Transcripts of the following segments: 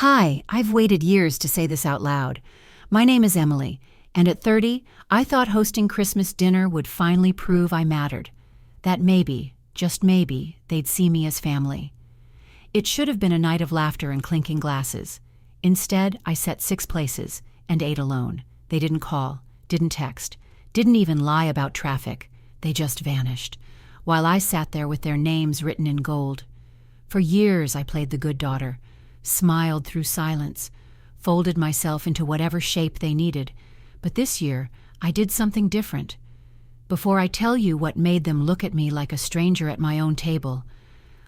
Hi, I've waited years to say this out loud. My name is Emily, and at 30, I thought hosting Christmas dinner would finally prove I mattered. That maybe, just maybe, they'd see me as family. It should have been a night of laughter and clinking glasses. Instead, I set 6 places and ate alone. They didn't call, didn't text, didn't even lie about traffic. They just vanished, while I sat there with their names written in gold. For years I played the good daughter, smiled through silence, folded myself into whatever shape they needed. But this year, I did something different. Before I tell you what made them look at me like a stranger at my own table,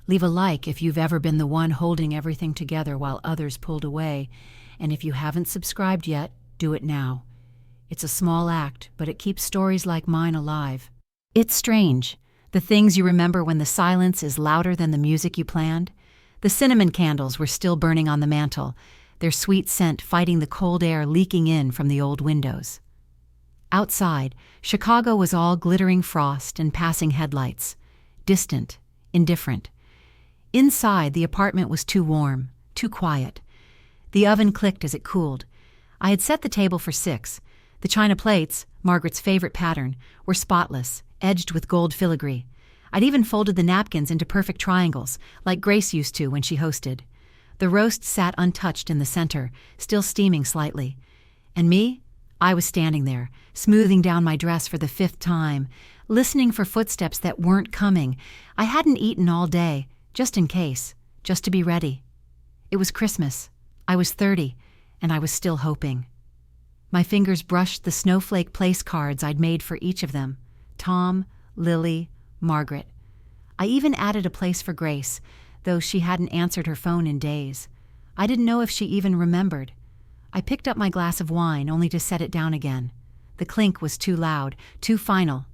leave a like if you've ever been the one holding everything together while others pulled away. And if you haven't subscribed yet, do it now. It's a small act, but it keeps stories like mine alive. It's strange, the things you remember when the silence is louder than the music you planned. The cinnamon candles were still burning on the mantel, their sweet scent fighting the cold air leaking in from the old windows. Outside, Chicago was all glittering frost and passing headlights, distant, indifferent. Inside, the apartment was too warm, too quiet. The oven clicked as it cooled. I had set the table for 6. The china plates, Margaret's favorite pattern, were spotless, edged with gold filigree. I'd even folded the napkins into perfect triangles, like Grace used to when she hosted. The roast sat untouched in the center, still steaming slightly. And me? I was standing there, smoothing down my dress for the 5th time, listening for footsteps that weren't coming. I hadn't eaten all day, just in case, just to be ready. It was Christmas. I was 30, and I was still hoping. My fingers brushed the snowflake place cards I'd made for each of them. Tom, Lily, Margaret. I even added a place for Grace, though she hadn't answered her phone in days. I didn't know if she even remembered. I picked up my glass of wine only to set it down again. The clink was too loud, too final.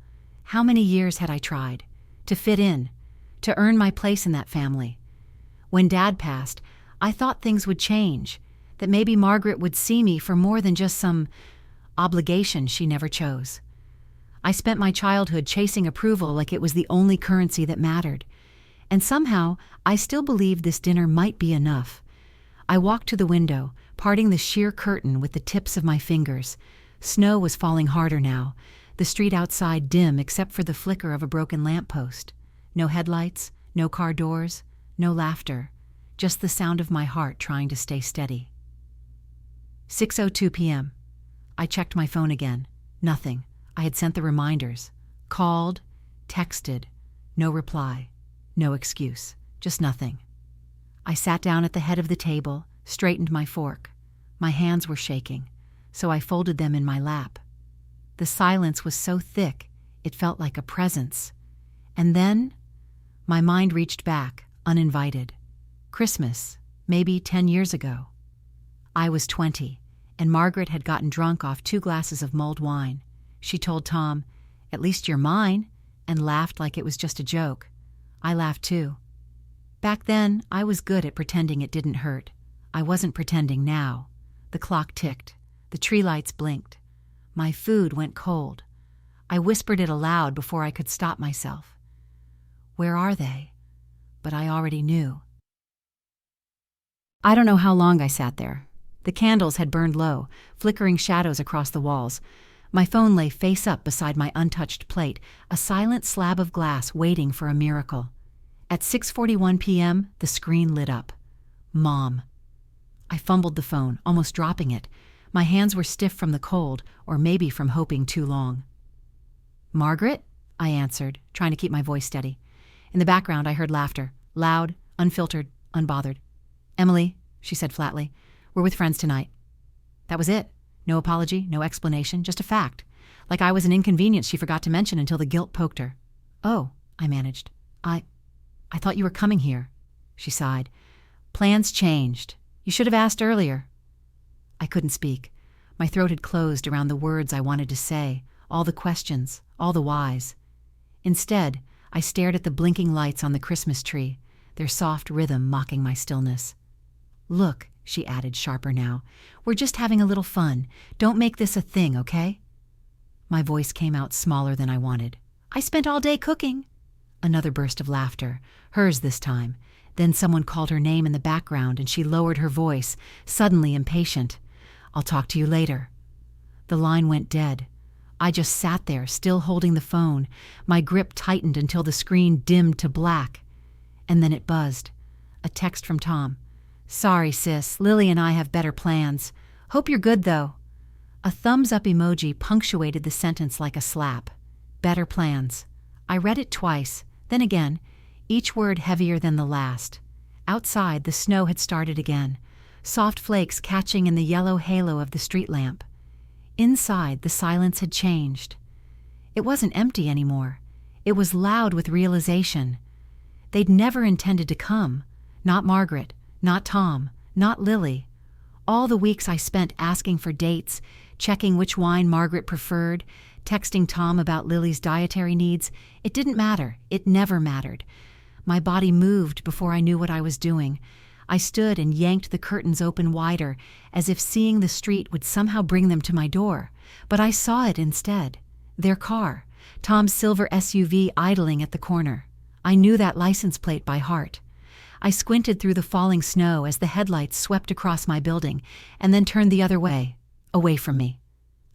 How many years had I tried? To fit in, to earn my place in that family. When Dad passed, I thought things would change, that maybe Margaret would see me for more than just some obligation she never chose. I spent my childhood chasing approval like it was the only currency that mattered. And somehow, I still believed this dinner might be enough. I walked to the window, parting the sheer curtain with the tips of my fingers. Snow was falling harder now, the street outside dim except for the flicker of a broken lamppost. No headlights, no car doors, no laughter, just the sound of my heart trying to stay steady. 6:02 p.m. I checked my phone again. Nothing. I had sent the reminders. Called, texted. No reply. No excuse. Just nothing. I sat down at the head of the table, straightened my fork. My hands were shaking, so I folded them in my lap. The silence was so thick, it felt like a presence. And then, my mind reached back, uninvited. Christmas, maybe 10 years ago. I was 20, and Margaret had gotten drunk off 2 glasses of mulled wine. She told Tom, "At least you're mine," and laughed like it was just a joke. I laughed too. Back then, I was good at pretending it didn't hurt. I wasn't pretending now. The clock ticked. The tree lights blinked. My food went cold. I whispered it aloud before I could stop myself. Where are they? But I already knew. I don't know how long I sat there. The candles had burned low, flickering shadows across the walls. My phone lay face up beside my untouched plate, a silent slab of glass waiting for a miracle. At 6:41 p.m., the screen lit up. Mom. I fumbled the phone, almost dropping it. My hands were stiff from the cold, or maybe from hoping too long. "Margaret?" I answered, trying to keep my voice steady. In the background, I heard laughter, loud, unfiltered, unbothered. "Emily," she said flatly, "we're with friends tonight." That was it. No apology, no explanation, just a fact. Like I was an inconvenience she forgot to mention until the guilt poked her. "Oh," I managed. I thought you were coming here," she sighed. "Plans changed. You should have asked earlier." I couldn't speak. My throat had closed around the words I wanted to say, all the questions, all the whys. Instead, I stared at the blinking lights on the Christmas tree, their soft rhythm mocking my stillness. "Look," she added, sharper now, "we're just having a little fun. Don't make this a thing, okay?" My voice came out smaller than I wanted. "I spent all day cooking." Another burst of laughter, hers this time. Then someone called her name in the background and she lowered her voice, suddenly impatient. "I'll talk to you later." The line went dead. I just sat there, still holding the phone. My grip tightened until the screen dimmed to black. And then it buzzed. A text from Tom. "Sorry, sis. Lily and I have better plans. Hope you're good, though." A thumbs-up emoji punctuated the sentence like a slap. Better plans. I read it twice, then again, each word heavier than the last. Outside, the snow had started again, soft flakes catching in the yellow halo of the street lamp. Inside, the silence had changed. It wasn't empty anymore. It was loud with realization. They'd never intended to come. Not Margaret, not Tom, not Lily. All the weeks I spent asking for dates, checking which wine Margaret preferred, texting Tom about Lily's dietary needs, it didn't matter. It never mattered. My body moved before I knew what I was doing. I stood and yanked the curtains open wider, as if seeing the street would somehow bring them to my door. But I saw it instead. Their car, Tom's silver SUV idling at the corner. I knew that license plate by heart. I squinted through the falling snow as the headlights swept across my building, and then turned the other way, away from me.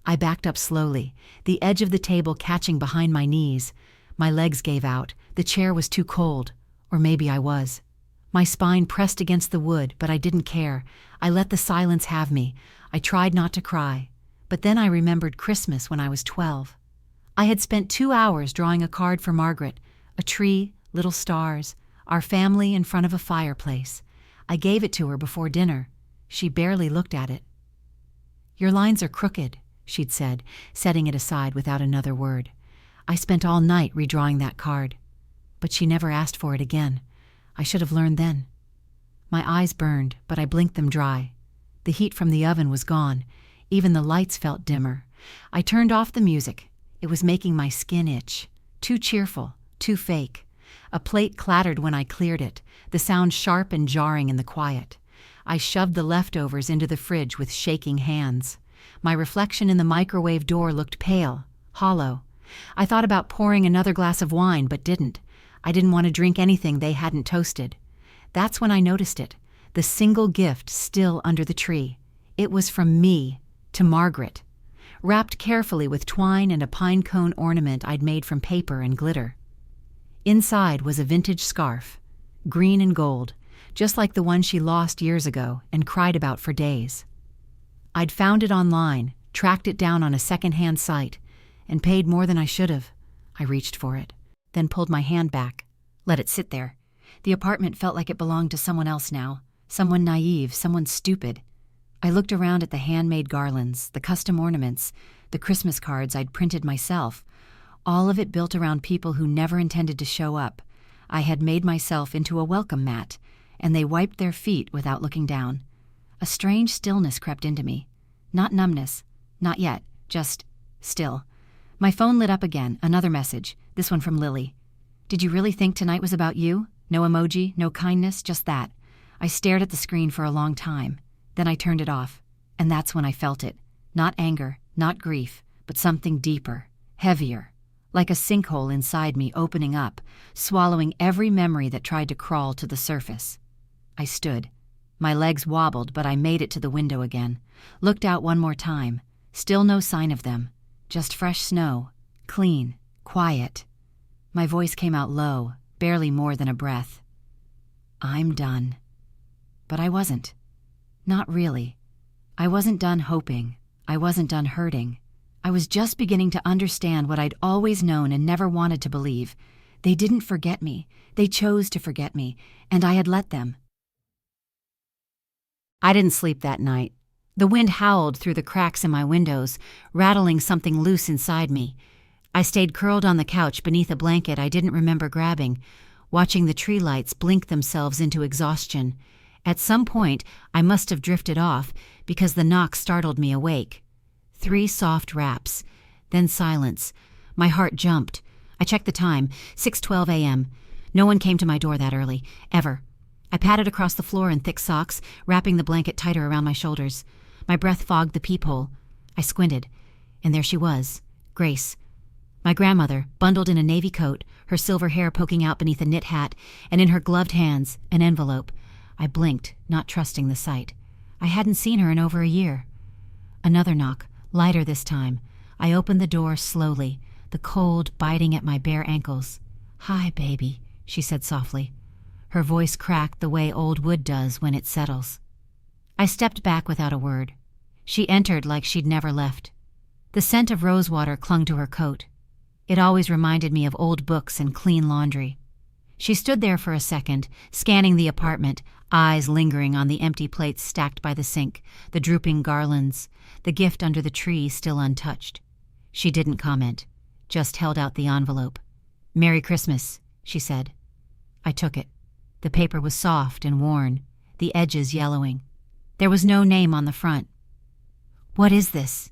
I backed up slowly, the edge of the table catching behind my knees. My legs gave out. The chair was too cold. Or maybe I was. My spine pressed against the wood, but I didn't care. I let the silence have me. I tried not to cry. But then I remembered Christmas when I was 12. I had spent 2 hours drawing a card for Margaret. A tree, little stars, our family in front of a fireplace. I gave it to her before dinner. She barely looked at it. "Your lines are crooked," she'd said, setting it aside without another word. I spent all night redrawing that card. But she never asked for it again. I should have learned then. My eyes burned, but I blinked them dry. The heat from the oven was gone. Even the lights felt dimmer. I turned off the music. It was making my skin itch. Too cheerful, too fake. A plate clattered when I cleared it, the sound sharp and jarring in the quiet. I shoved the leftovers into the fridge with shaking hands. My reflection in the microwave door looked pale, hollow. I thought about pouring another glass of wine, but didn't. I didn't want to drink anything they hadn't toasted. That's when I noticed it, the single gift still under the tree. It was from me to Margaret, wrapped carefully with twine and a pine cone ornament I'd made from paper and glitter. Inside was a vintage scarf, green and gold, just like the one she lost years ago and cried about for days. I'd found it online, tracked it down on a second-hand site, and paid more than I should have. I reached for it, then pulled my hand back, let it sit there. The apartment felt like it belonged to someone else now, someone naive, someone stupid. I looked around at the handmade garlands, the custom ornaments, the Christmas cards I'd printed myself, all of it built around people who never intended to show up. I had made myself into a welcome mat, and they wiped their feet without looking down. A strange stillness crept into me. Not numbness, not yet, just still. My phone lit up again, another message, this one from Lily. "Did you really think tonight was about you? No emoji, no kindness, just that." I stared at the screen for a long time. Then I turned it off, and that's when I felt it. Not anger, not grief, but something deeper, heavier, like a sinkhole inside me opening up, swallowing every memory that tried to crawl to the surface. I stood. My legs wobbled, but I made it to the window again. Looked out one more time. Still no sign of them. Just fresh snow. Clean. Quiet. My voice came out low, barely more than a breath. "I'm done." But I wasn't. Not really. I wasn't done hoping. I wasn't done hurting. I was just beginning to understand what I'd always known and never wanted to believe. They didn't forget me. They chose to forget me, and I had let them. I didn't sleep that night. The wind howled through the cracks in my windows, rattling something loose inside me. I stayed curled on the couch beneath a blanket I didn't remember grabbing, watching the tree lights blink themselves into exhaustion. At some point, I must have drifted off because the knock startled me awake. 3 soft raps, then silence. My heart jumped. I checked the time, 6:12 a.m. No one came to my door that early, ever. I padded across the floor in thick socks, wrapping the blanket tighter around my shoulders. My breath fogged the peephole. I squinted, and there she was, Grace. My grandmother, bundled in a navy coat, her silver hair poking out beneath a knit hat, and in her gloved hands, an envelope. I blinked, not trusting the sight. I hadn't seen her in over a year. Another knock, lighter this time. I opened the door slowly, the cold biting at my bare ankles. "Hi, baby," she said softly. Her voice cracked the way old wood does when it settles. I stepped back without a word. She entered like she'd never left. The scent of rosewater clung to her coat. It always reminded me of old books and clean laundry. She stood there for a second, scanning the apartment, eyes lingering on the empty plates stacked by the sink, the drooping garlands, the gift under the tree still untouched. She didn't comment, just held out the envelope. "Merry Christmas," she said. I took it. The paper was soft and worn, the edges yellowing. There was no name on the front. "What is this?"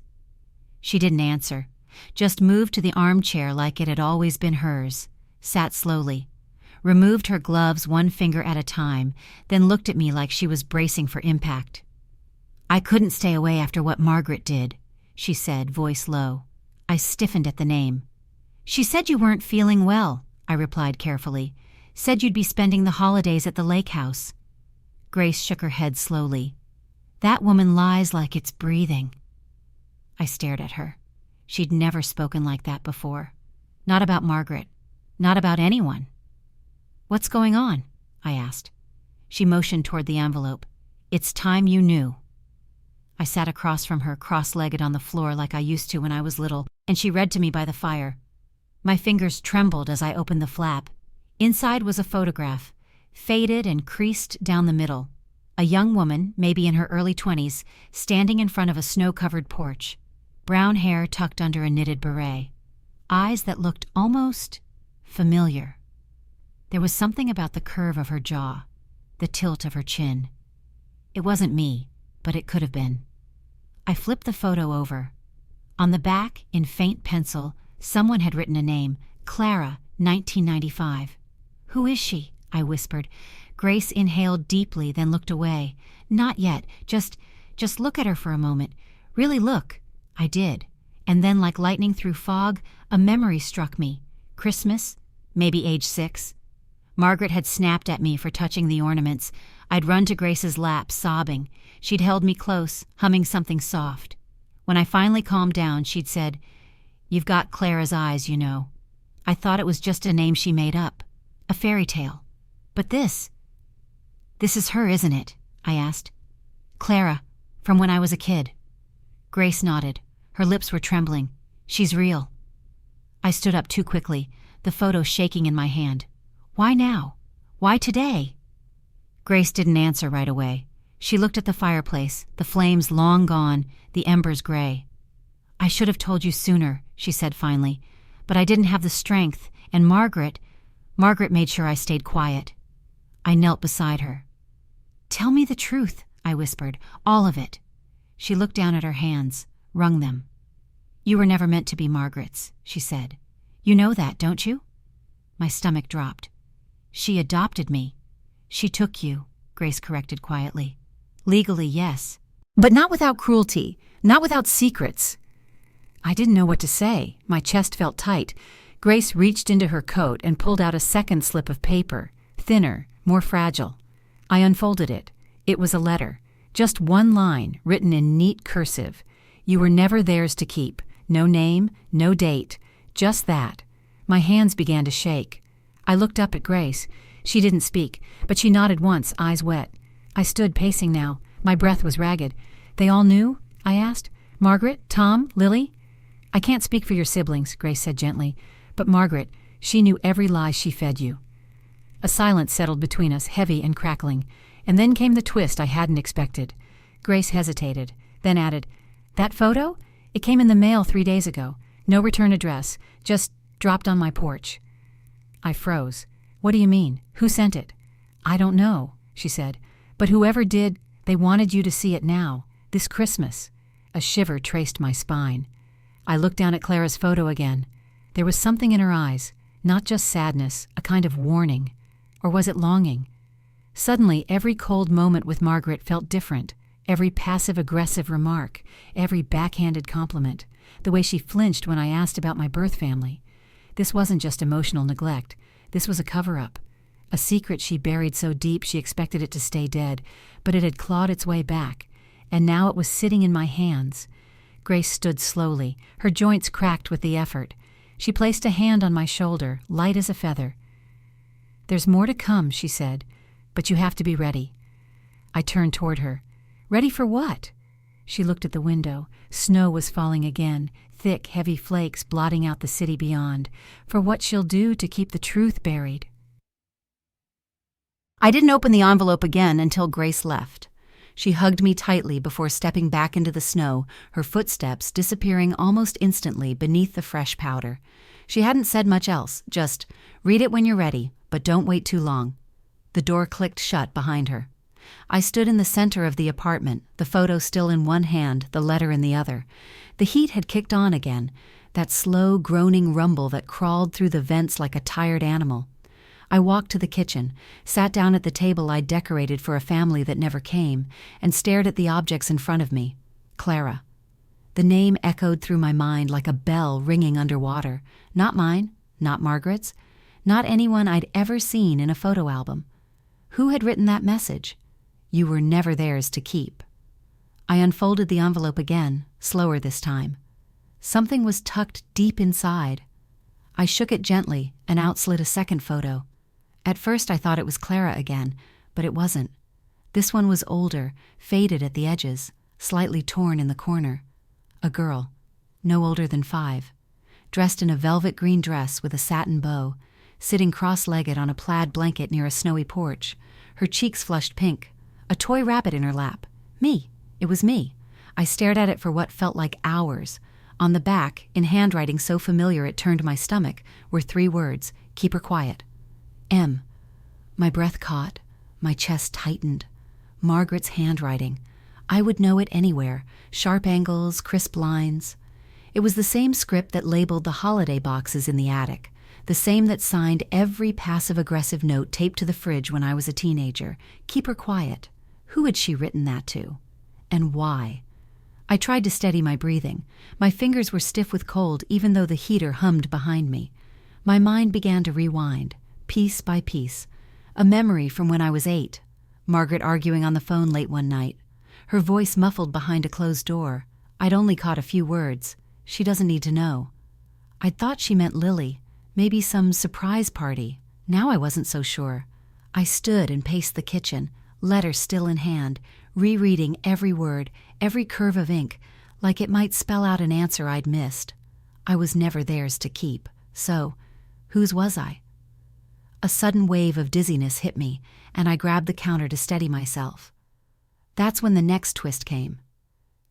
She didn't answer, just moved to the armchair like it had always been hers, sat slowly, removed her gloves one finger at a time, then looked at me like she was bracing for impact. "I couldn't stay away after what Margaret did," she said, voice low. I stiffened at the name. "She said you weren't feeling well," I replied carefully. "Said you'd be spending the holidays at the lake house." Grace shook her head slowly. "That woman lies like it's breathing." I stared at her. She'd never spoken like that before. Not about Margaret. Not about anyone. "What's going on?" I asked. She motioned toward the envelope. "It's time you knew." I sat across from her, cross-legged on the floor like I used to when I was little, and she read to me by the fire. My fingers trembled as I opened the flap. Inside was a photograph, faded and creased down the middle. A young woman, maybe in her early 20s, standing in front of a snow-covered porch. Brown hair tucked under a knitted beret. Eyes that looked almost familiar. There was something about the curve of her jaw, the tilt of her chin. It wasn't me, but it could have been. I flipped the photo over. On the back, in faint pencil, someone had written a name, Clara, 1995. "Who is she?" I whispered. Grace inhaled deeply, then looked away. "Not yet. Just look at her for a moment. Really look." I did. And then, like lightning through fog, a memory struck me. Christmas, maybe age 6. Margaret had snapped at me for touching the ornaments. I'd run to Grace's lap, sobbing. She'd held me close, humming something soft. When I finally calmed down, she'd said, "You've got Clara's eyes, you know." I thought it was just a name she made up. A fairy tale. But this is her, isn't it? I asked. "Clara, from when I was a kid." Grace nodded. Her lips were trembling. "She's real." I stood up too quickly, the photo shaking in my hand. "Why now? Why today?" Grace didn't answer right away. She looked at the fireplace, the flames long gone, the embers gray. "I should have told you sooner," she said finally, "but I didn't have the strength, and Margaret made sure I stayed quiet." I knelt beside her. "Tell me the truth," I whispered, "all of it." She looked down at her hands, wrung them. "You were never meant to be Margaret's," she said. "You know that, don't you?" My stomach dropped. "She adopted me." "She took you," Grace corrected quietly. "Legally, yes. But not without cruelty, not without secrets." I didn't know what to say. My chest felt tight. Grace reached into her coat and pulled out a second slip of paper, thinner, more fragile. I unfolded it. It was a letter. Just one line, written in neat cursive. "You were never theirs to keep. No name, no date. Just that." My hands began to shake. I looked up at Grace. She didn't speak, but she nodded once, eyes wet. I stood pacing now. My breath was ragged. "They all knew?" I asked. "Margaret, Tom, Lily?" "I can't speak for your siblings," Grace said gently. "But Margaret, she knew every lie she fed you." A silence settled between us, heavy and crackling. And then came the twist I hadn't expected. Grace hesitated, then added, "That photo? It came in the mail 3 days ago. No return address. Just dropped on my porch." I froze. "What do you mean? Who sent it?" "I don't know," she said. "But whoever did, they wanted you to see it now, this Christmas." A shiver traced my spine. I looked down at Clara's photo again. There was something in her eyes, not just sadness, a kind of warning. Or was it longing? Suddenly, every cold moment with Margaret felt different. Every passive-aggressive remark, every backhanded compliment, the way she flinched when I asked about my birth family. This wasn't just emotional neglect. This was a cover-up. A secret she buried so deep she expected it to stay dead, but it had clawed its way back, and now it was sitting in my hands. Grace stood slowly, her joints cracked with the effort. She placed a hand on my shoulder, light as a feather. "There's more to come," she said, "but you have to be ready." I turned toward her. "Ready for what?" She looked at the window. Snow was falling again, thick, heavy flakes blotting out the city beyond. For what she'll do to keep the truth buried. I didn't open the envelope again until Grace left. She hugged me tightly before stepping back into the snow, her footsteps disappearing almost instantly beneath the fresh powder. She hadn't said much else, just, "Read it when you're ready, but don't wait too long." The door clicked shut behind her. I stood in the center of the apartment, the photo still in one hand, the letter in the other. The heat had kicked on again, that slow, groaning rumble that crawled through the vents like a tired animal. I walked to the kitchen, sat down at the table I'd decorated for a family that never came, and stared at the objects in front of me. Clara. The name echoed through my mind like a bell ringing underwater. Not mine, not Margaret's, not anyone I'd ever seen in a photo album. Who had written that message? "You were never theirs to keep." I unfolded the envelope again, slower this time. Something was tucked deep inside. I shook it gently, and out slid a second photo. At first I thought it was Clara again, but it wasn't. This one was older, faded at the edges, slightly torn in the corner. A girl, no older than 5, dressed in a velvet green dress with a satin bow, sitting cross-legged on a plaid blanket near a snowy porch, her cheeks flushed pink, a toy rabbit in her lap. Me. It was me. I stared at it for what felt like hours. On the back, in handwriting so familiar it turned my stomach, were 3 words, "Keep her quiet." M. My breath caught, my chest tightened. Margaret's handwriting. I would know it anywhere, sharp angles, crisp lines. It was the same script that labeled the holiday boxes in the attic, the same that signed every passive-aggressive note taped to the fridge when I was a teenager. Keep her quiet. Who had she written that to? And why? I tried to steady my breathing. My fingers were stiff with cold even though the heater hummed behind me. My mind began to rewind, piece by piece. A memory from when I was 8. Margaret arguing on the phone late one night. Her voice muffled behind a closed door. I'd only caught a few words. "She doesn't need to know." I'd thought she meant Lily, maybe some surprise party. Now I wasn't so sure. I stood and paced the kitchen, letter still in hand, rereading every word, every curve of ink, like it might spell out an answer I'd missed. I was never theirs to keep. So, whose was I? A sudden wave of dizziness hit me, and I grabbed the counter to steady myself. That's when the next twist came.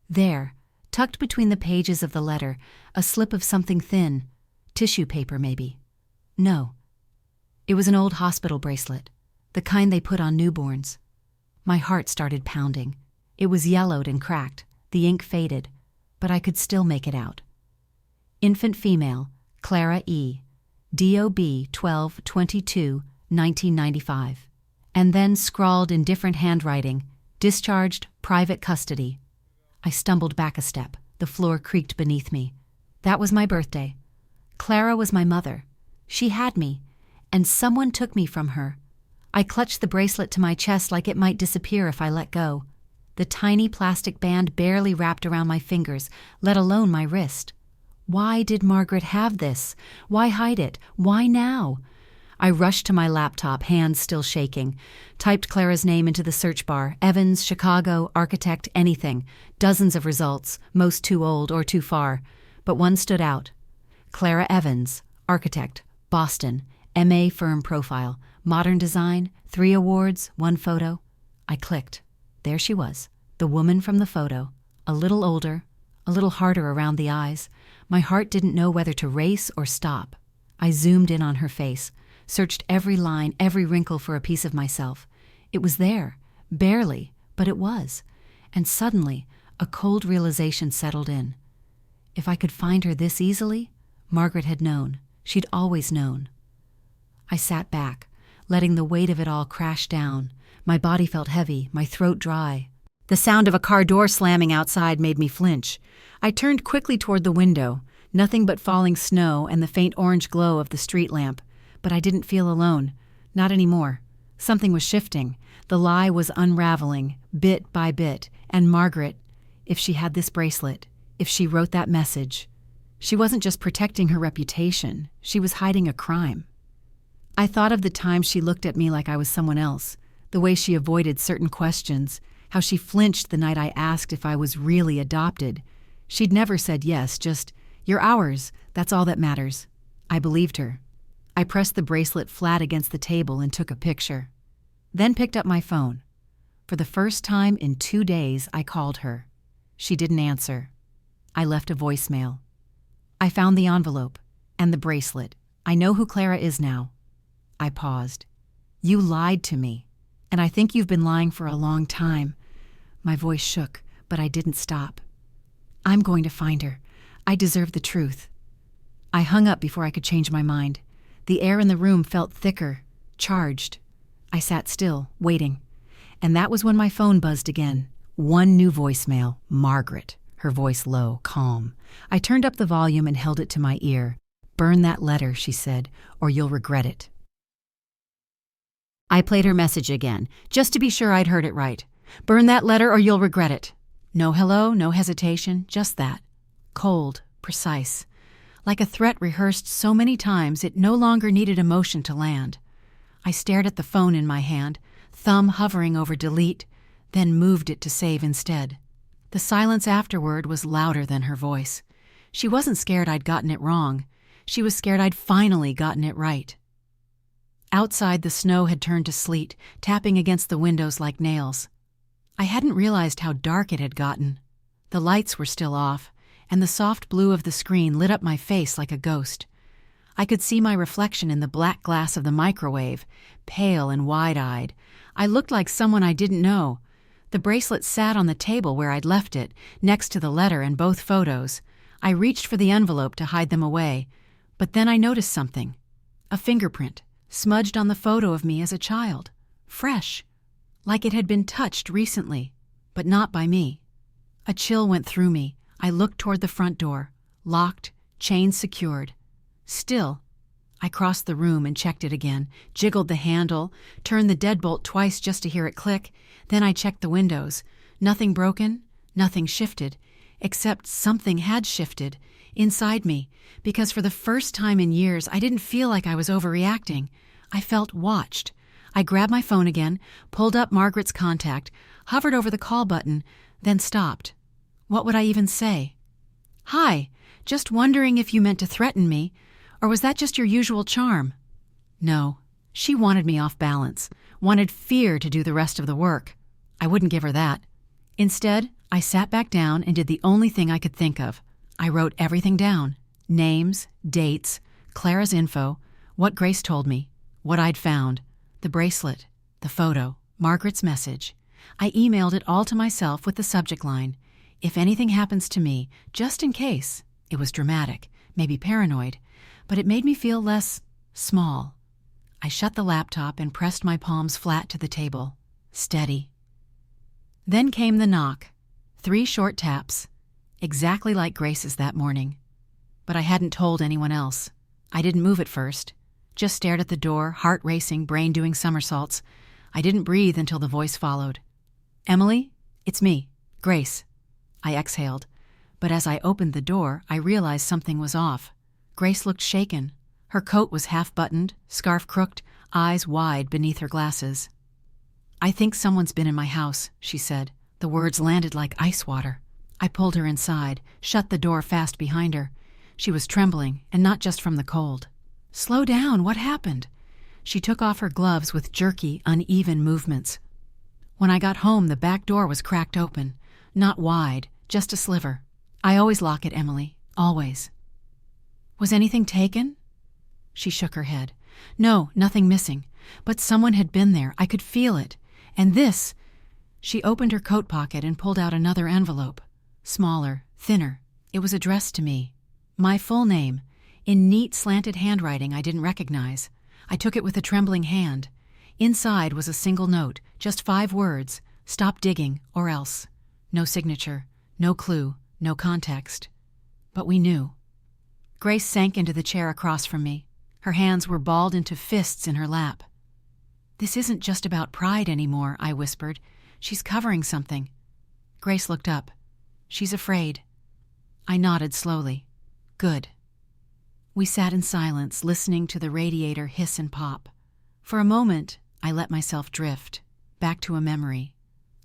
There, tucked between the pages of the letter, a slip of something thin, tissue paper maybe. No. It was an old hospital bracelet, the kind they put on newborns. My heart started pounding. It was yellowed and cracked, the ink faded, but I could still make it out. Infant female, Clara E., DOB 12/22/1995. And then scrawled in different handwriting, "Discharged, private custody." I stumbled back a step. The floor creaked beneath me. That was my birthday. Clara was my mother. She had me, and someone took me from her. I clutched the bracelet to my chest like it might disappear if I let go. The tiny plastic band barely wrapped around my fingers, let alone my wrist. Why did Margaret have this? Why hide it? Why now? I rushed to my laptop, hands still shaking. Typed Clara's name into the search bar. Evans, Chicago, architect, anything. Dozens of results, most too old or too far. But one stood out. Clara Evans, architect, Boston, MA firm profile, modern design, 3 awards, 1 photo. I clicked. There she was, the woman from the photo, a little older, a little harder around the eyes. My heart didn't know whether to race or stop. I zoomed in on her face, searched every line, every wrinkle for a piece of myself. It was there, barely, but it was. And suddenly, a cold realization settled in. If I could find her this easily, Margaret had known. She'd always known. I sat back, letting the weight of it all crash down. My body felt heavy, my throat dry. The sound of a car door slamming outside made me flinch. I turned quickly toward the window. Nothing but falling snow and the faint orange glow of the street lamp. But I didn't feel alone. Not anymore. Something was shifting. The lie was unraveling, bit by bit. And Margaret, if she had this bracelet, if she wrote that message, she wasn't just protecting her reputation. She was hiding a crime. I thought of the times she looked at me like I was someone else, the way she avoided certain questions, how she flinched the night I asked if I was really adopted. She'd never said yes, just, "You're ours, that's all that matters." I believed her. I pressed the bracelet flat against the table and took a picture. Then picked up my phone. For the first time in 2 days, I called her. She didn't answer. I left a voicemail. I found the envelope and the bracelet. I know who Clara is now. I paused. "You lied to me, and I think you've been lying for a long time." My voice shook, but I didn't stop. "I'm going to find her. I deserve the truth." I hung up before I could change my mind. The air in the room felt thicker, charged. I sat still, waiting. And that was when my phone buzzed again. One new voicemail, Margaret, her voice low, calm. I turned up the volume and held it to my ear. "Burn that letter," she said, "or you'll regret it." I played her message again, just to be sure I'd heard it right. "Burn that letter or you'll regret it." No hello, no hesitation, just that. Cold, precise. Like a threat rehearsed so many times it no longer needed emotion to land. I stared at the phone in my hand, thumb hovering over delete, then moved it to save instead. The silence afterward was louder than her voice. She wasn't scared I'd gotten it wrong. She was scared I'd finally gotten it right. Outside, the snow had turned to sleet, tapping against the windows like nails. I hadn't realized how dark it had gotten. The lights were still off, and the soft blue of the screen lit up my face like a ghost. I could see my reflection in the black glass of the microwave, pale and wide-eyed. I looked like someone I didn't know. The bracelet sat on the table where I'd left it, next to the letter and both photos. I reached for the envelope to hide them away, but then I noticed something. A fingerprint, smudged on the photo of me as a child. Fresh. Like it had been touched recently, but not by me. A chill went through me. I looked toward the front door. Locked, chains secured. Still. I crossed the room and checked it again, jiggled the handle, turned the deadbolt twice just to hear it click. Then I checked the windows. Nothing broken, nothing shifted, except something had shifted inside me, because for the first time in years I didn't feel like I was overreacting. I felt watched. I grabbed my phone again, pulled up Margaret's contact, hovered over the call button, then stopped. What would I even say? "Hi, just wondering if you meant to threaten me, or was that just your usual charm?" No, she wanted me off balance, wanted fear to do the rest of the work. I wouldn't give her that. Instead, I sat back down and did the only thing I could think of. I wrote everything down. Names, dates, Clara's info, what Grace told me, what I'd found, the bracelet, the photo, Margaret's message. I emailed it all to myself with the subject line, "If anything happens to me, just in case." It was dramatic, maybe paranoid, but it made me feel less small. I shut the laptop and pressed my palms flat to the table. Steady. Then came the knock. 3 short taps, exactly like Grace's that morning. But I hadn't told anyone else. I didn't move at first, just stared at the door, heart racing, brain doing somersaults. I didn't breathe until the voice followed. "Emily, it's me, Grace." I exhaled, but as I opened the door, I realized something was off. Grace looked shaken. Her coat was half-buttoned, scarf crooked, eyes wide beneath her glasses. "I think someone's been in my house," she said. The words landed like ice water. I pulled her inside, shut the door fast behind her. She was trembling, and not just from the cold. "Slow down, what happened?" She took off her gloves with jerky, uneven movements. When I got home, the back door was cracked open. Not wide, just a sliver. "I always lock it, Emily, always." "Was anything taken?" She shook her head. "No, nothing missing. But someone had been there. I could feel it. And this..." She opened her coat pocket and pulled out another envelope. Smaller, thinner. It was addressed to me. My full name, in neat, slanted handwriting I didn't recognize. I took it with a trembling hand. Inside was a single note, just 5 words: "Stop digging, or else." No signature, no clue, no context. But we knew. Grace sank into the chair across from me. Her hands were balled into fists in her lap. "This isn't just about pride anymore," I whispered. "She's covering something." Grace looked up. "She's afraid." I nodded slowly. "Good." We sat in silence, listening to the radiator hiss and pop. For a moment, I let myself drift, back to a memory.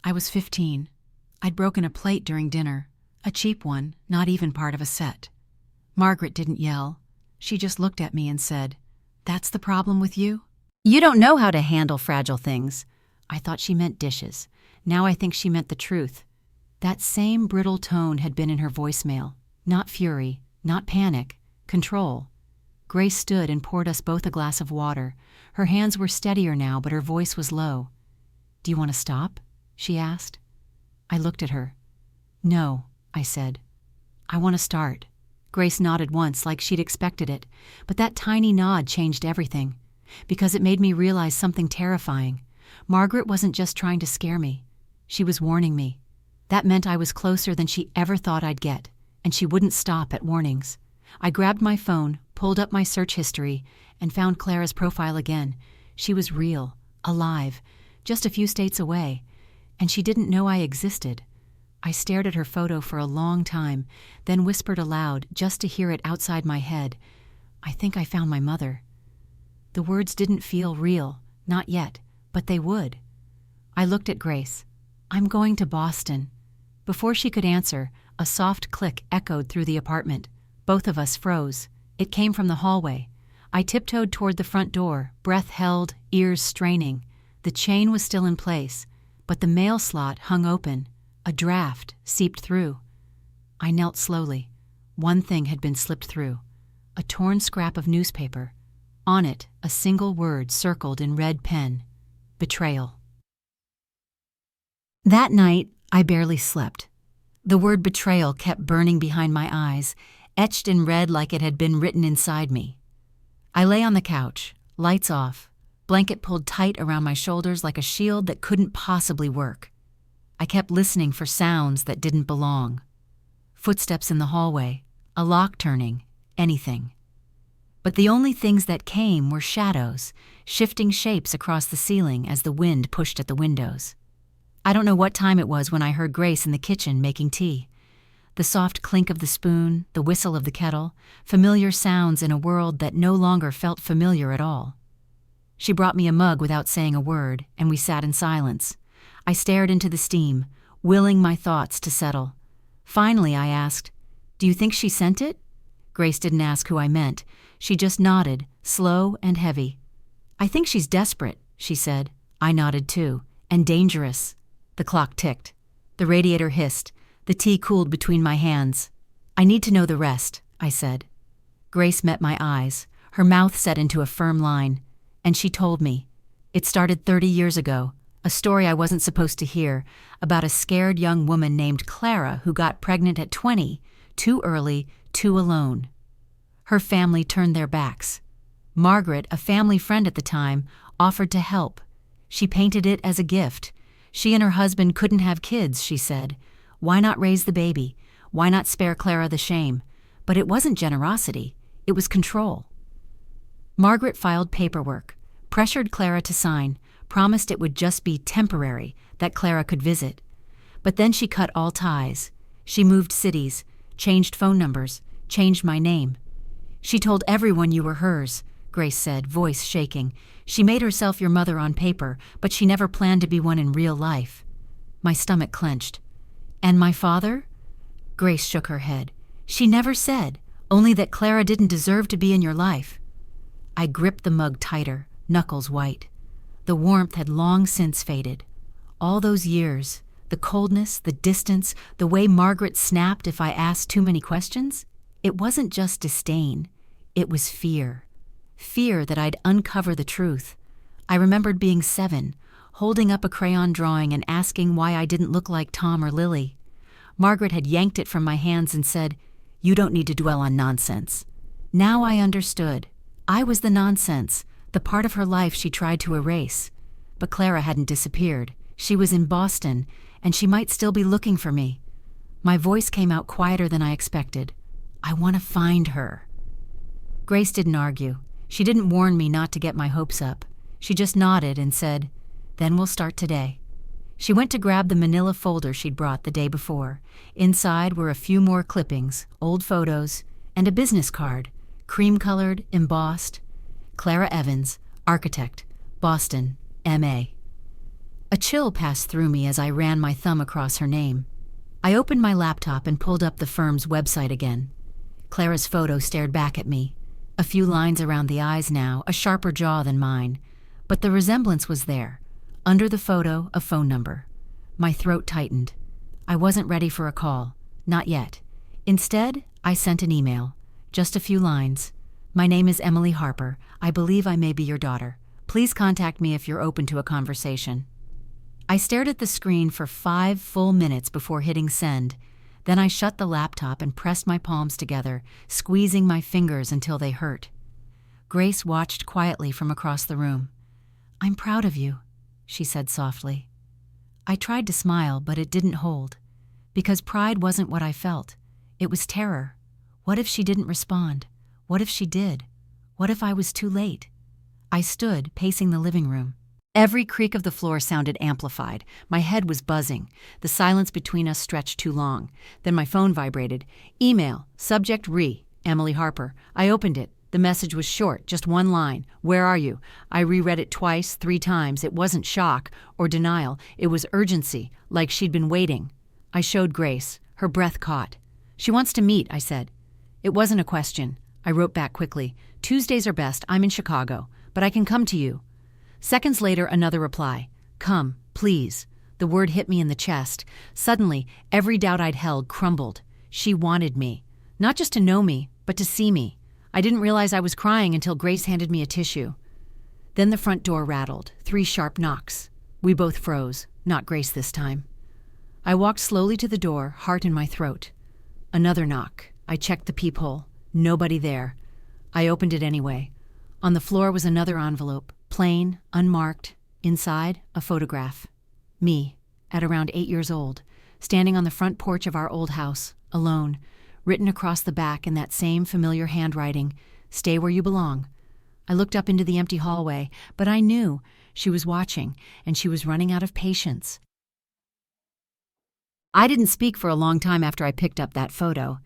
I was 15. I'd broken a plate during dinner, a cheap one, not even part of a set. Margaret didn't yell. She just looked at me and said, "That's the problem with you? You don't know how to handle fragile things." I thought she meant dishes. Now I think she meant the truth. That same brittle tone had been in her voicemail. Not fury, not panic, control. Grace stood and poured us both a glass of water. Her hands were steadier now, but her voice was low. "Do you want to stop?" she asked. I looked at her. "No," I said. "I want to start." Grace nodded once, like she'd expected it, but that tiny nod changed everything, because it made me realize something terrifying. Margaret wasn't just trying to scare me. She was warning me. That meant I was closer than she ever thought I'd get, and she wouldn't stop at warnings. I grabbed my phone, pulled up my search history, and found Clara's profile again. She was real, alive, just a few states away, and she didn't know I existed. I stared at her photo for a long time, then whispered aloud just to hear it outside my head. "I think I found my mother." The words didn't feel real, not yet, but they would. I looked at Grace. "I'm going to Boston." Before she could answer, a soft click echoed through the apartment. Both of us froze. It came from the hallway. I tiptoed toward the front door, breath held, ears straining. The chain was still in place, but the mail slot hung open. A draft seeped through. I knelt slowly. One thing had been slipped through. A torn scrap of newspaper. On it, a single word circled in red pen. Betrayal. That night, I barely slept. The word betrayal kept burning behind my eyes, etched in red like it had been written inside me. I lay on the couch, lights off, blanket pulled tight around my shoulders like a shield that couldn't possibly work. I kept listening for sounds that didn't belong. Footsteps in the hallway, a lock turning, anything. But the only things that came were shadows, shifting shapes across the ceiling as the wind pushed at the windows. I don't know what time it was when I heard Grace in the kitchen making tea. The soft clink of the spoon, the whistle of the kettle, familiar sounds in a world that no longer felt familiar at all. She brought me a mug without saying a word, and we sat in silence. I stared into the steam, willing my thoughts to settle. Finally, I asked, "Do you think she sent it?" Grace didn't ask who I meant. She just nodded, slow and heavy. "I think she's desperate," she said. I nodded too. "And dangerous." The clock ticked. The radiator hissed. The tea cooled between my hands. "I need to know the rest," I said. Grace met my eyes, her mouth set into a firm line, and she told me. It started 30 years ago, a story I wasn't supposed to hear, about a scared young woman named Clara who got pregnant at 20, too early, too alone. Her family turned their backs. Margaret, a family friend at the time, offered to help. She painted it as a gift. She and her husband couldn't have kids, she said. Why not raise the baby? Why not spare Clara the shame? But it wasn't generosity. It was control. Margaret filed paperwork, pressured Clara to sign, promised it would just be temporary, that Clara could visit. But then she cut all ties. She moved cities, changed phone numbers, changed my name. "She told everyone you were hers," Grace said, voice shaking. "She made herself your mother on paper, but she never planned to be one in real life." My stomach clenched. "And my father?" Grace shook her head. "She never said, only that Clara didn't deserve to be in your life." I gripped the mug tighter, knuckles white. The warmth had long since faded. All those years, the coldness, the distance, the way Margaret snapped if I asked too many questions, it wasn't just disdain. It was fear. Fear that I'd uncover the truth. I remembered being 7, holding up a crayon drawing and asking why I didn't look like Tom or Lily. Margaret had yanked it from my hands and said, "You don't need to dwell on nonsense." Now I understood. I was the nonsense, the part of her life she tried to erase. But Clara hadn't disappeared. She was in Boston, and she might still be looking for me. My voice came out quieter than I expected. "I want to find her." Grace didn't argue. She didn't warn me not to get my hopes up. She just nodded and said, "Then we'll start today." She went to grab the manila folder she'd brought the day before. Inside were a few more clippings, old photos, and a business card, cream-colored, embossed. Clara Evans, architect, Boston, M.A. A chill passed through me as I ran my thumb across her name. I opened my laptop and pulled up the firm's website again. Clara's photo stared back at me. A few lines around the eyes now, a sharper jaw than mine. But the resemblance was there. Under the photo, a phone number. My throat tightened. I wasn't ready for a call. Not yet. Instead, I sent an email. Just a few lines. "My name is Emily Harper. I believe I may be your daughter. Please contact me if you're open to a conversation." I stared at the screen for 5 full minutes before hitting send. Then I shut the laptop and pressed my palms together, squeezing my fingers until they hurt. Grace watched quietly from across the room. "I'm proud of you," she said softly. I tried to smile, but it didn't hold. Because pride wasn't what I felt. It was terror. What if she didn't respond? What if she did? What if I was too late? I stood, pacing the living room. Every creak of the floor sounded amplified. My head was buzzing. The silence between us stretched too long. Then my phone vibrated. "Email. Subject Re. Emily Harper." I opened it. The message was short, just one line. "Where are you?" I reread it twice, 3 times. It wasn't shock or denial. It was urgency, like she'd been waiting. I showed Grace. Her breath caught. "She wants to meet," I said. It wasn't a question. I wrote back quickly. "Tuesdays are best. I'm in Chicago, but I can come to you." Seconds later, another reply. "Come, please." The word hit me in the chest. Suddenly, every doubt I'd held crumbled. She wanted me. Not just to know me, but to see me. I didn't realize I was crying until Grace handed me a tissue. Then the front door rattled. 3 sharp knocks. We both froze. Not Grace this time. I walked slowly to the door, heart in my throat. Another knock. I checked the peephole. Nobody there. I opened it anyway. On the floor was another envelope. Plain, unmarked. Inside, a photograph. Me, at around 8 years old, standing on the front porch of our old house, alone, written across the back in that same familiar handwriting, "Stay where you belong." I looked up into the empty hallway, but I knew she was watching, and she was running out of patience. I didn't speak for a long time after I picked up that photo.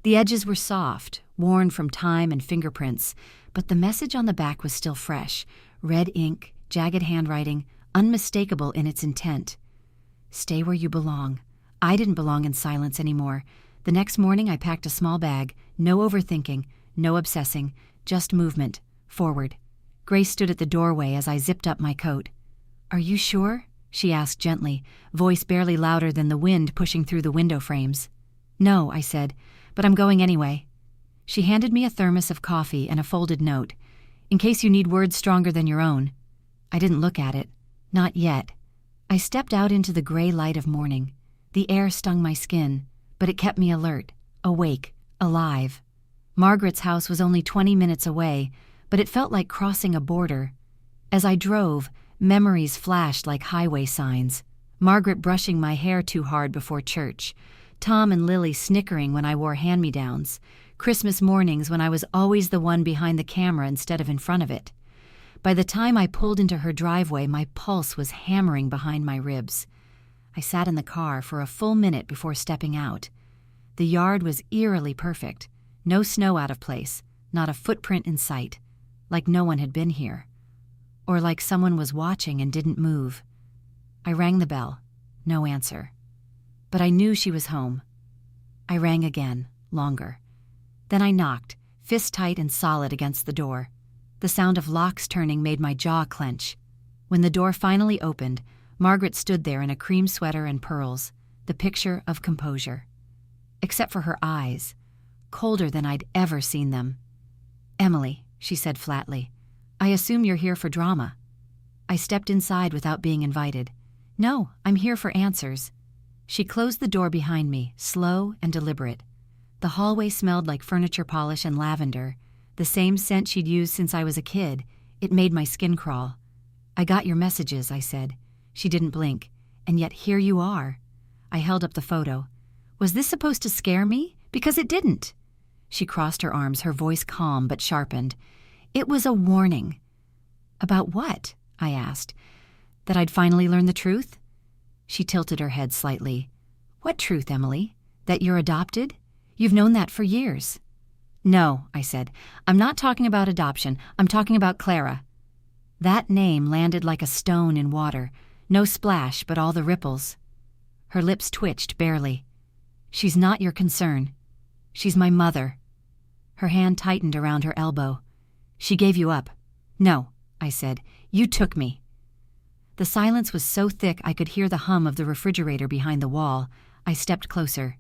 The edges were soft, worn from time and fingerprints, but the message on the back was still fresh. Red ink, jagged handwriting, unmistakable in its intent. Stay where you belong. I didn't belong in silence anymore. The next morning I packed a small bag. No overthinking, no obsessing, just movement, forward. Grace stood at the doorway as I zipped up my coat. "Are you sure?" she asked gently, voice barely louder than the wind pushing through the window frames. "No," I said, "but I'm going anyway." She handed me a thermos of coffee and a folded note. "In case you need words stronger than your own." I didn't look at it. Not yet. I stepped out into the gray light of morning. The air stung my skin, but it kept me alert, awake, alive. Margaret's house was only 20 minutes away, but it felt like crossing a border. As I drove, memories flashed like highway signs. Margaret brushing my hair too hard before church. Tom and Lily snickering when I wore hand-me-downs. Christmas mornings when I was always the one behind the camera instead of in front of it. By the time I pulled into her driveway, my pulse was hammering behind my ribs. I sat in the car for a full minute before stepping out. The yard was eerily perfect. No snow out of place, not a footprint in sight. Like no one had been here. Or like someone was watching and didn't move. I rang the bell. No answer. But I knew she was home. I rang again, longer. Then I knocked, fist tight and solid against the door. The sound of locks turning made my jaw clench. When the door finally opened, Margaret stood there in a cream sweater and pearls, the picture of composure. Except for her eyes, colder than I'd ever seen them. "Emily," she said flatly, "I assume you're here for drama." I stepped inside without being invited. "No, I'm here for answers." She closed the door behind me, slow and deliberate. The hallway smelled like furniture polish and lavender, the same scent she'd used since I was a kid. It made my skin crawl. "I got your messages," I said. She didn't blink. "And yet here you are." I held up the photo. Was this supposed to scare me? Because it didn't. She crossed her arms, her voice calm but sharpened. It was a warning. About what? I asked. That I'd finally learned the truth? She tilted her head slightly. What truth, Emily? That you're adopted? You've known that for years. No, I said. I'm not talking about adoption. I'm talking about Clara. That name landed like a stone in water. No splash, but all the ripples. Her lips twitched barely. She's not your concern. She's my mother. Her hand tightened around her elbow. She gave you up. No, I said. You took me. The silence was so thick I could hear the hum of the refrigerator behind the wall. I stepped closer.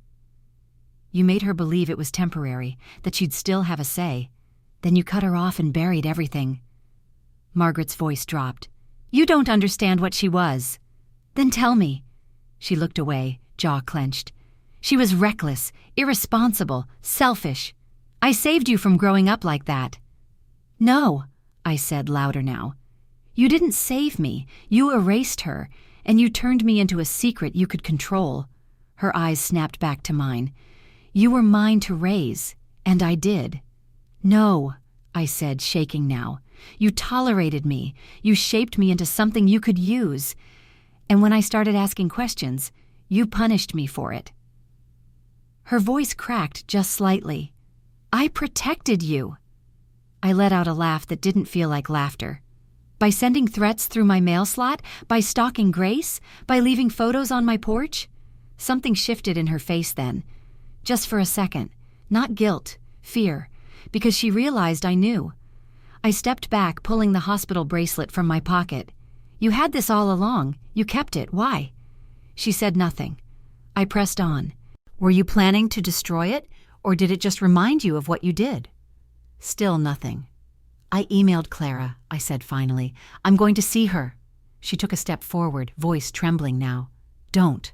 You made her believe it was temporary, that she'd still have a say. Then you cut her off and buried everything. Margaret's voice dropped. You don't understand what she was. Then tell me. She looked away, jaw clenched. She was reckless, irresponsible, selfish. I saved you from growing up like that. No, I said louder now. You didn't save me. You erased her, and you turned me into a secret you could control. Her eyes snapped back to mine. You were mine to raise, and I did. No, I said, shaking now. You tolerated me. You shaped me into something you could use. And when I started asking questions, you punished me for it. Her voice cracked just slightly. I protected you. I let out a laugh that didn't feel like laughter. By sending threats through my mail slot? By stalking Grace? By leaving photos on my porch? Something shifted in her face then. Just for a second. Not guilt, fear, because she realized I knew. I stepped back, pulling the hospital bracelet from my pocket. You had this all along. You kept it. Why? She said nothing. I pressed on. Were you planning to destroy it, or did it just remind you of what you did? Still nothing. I emailed Clara, I said finally. I'm going to see her. She took a step forward, voice trembling now. Don't.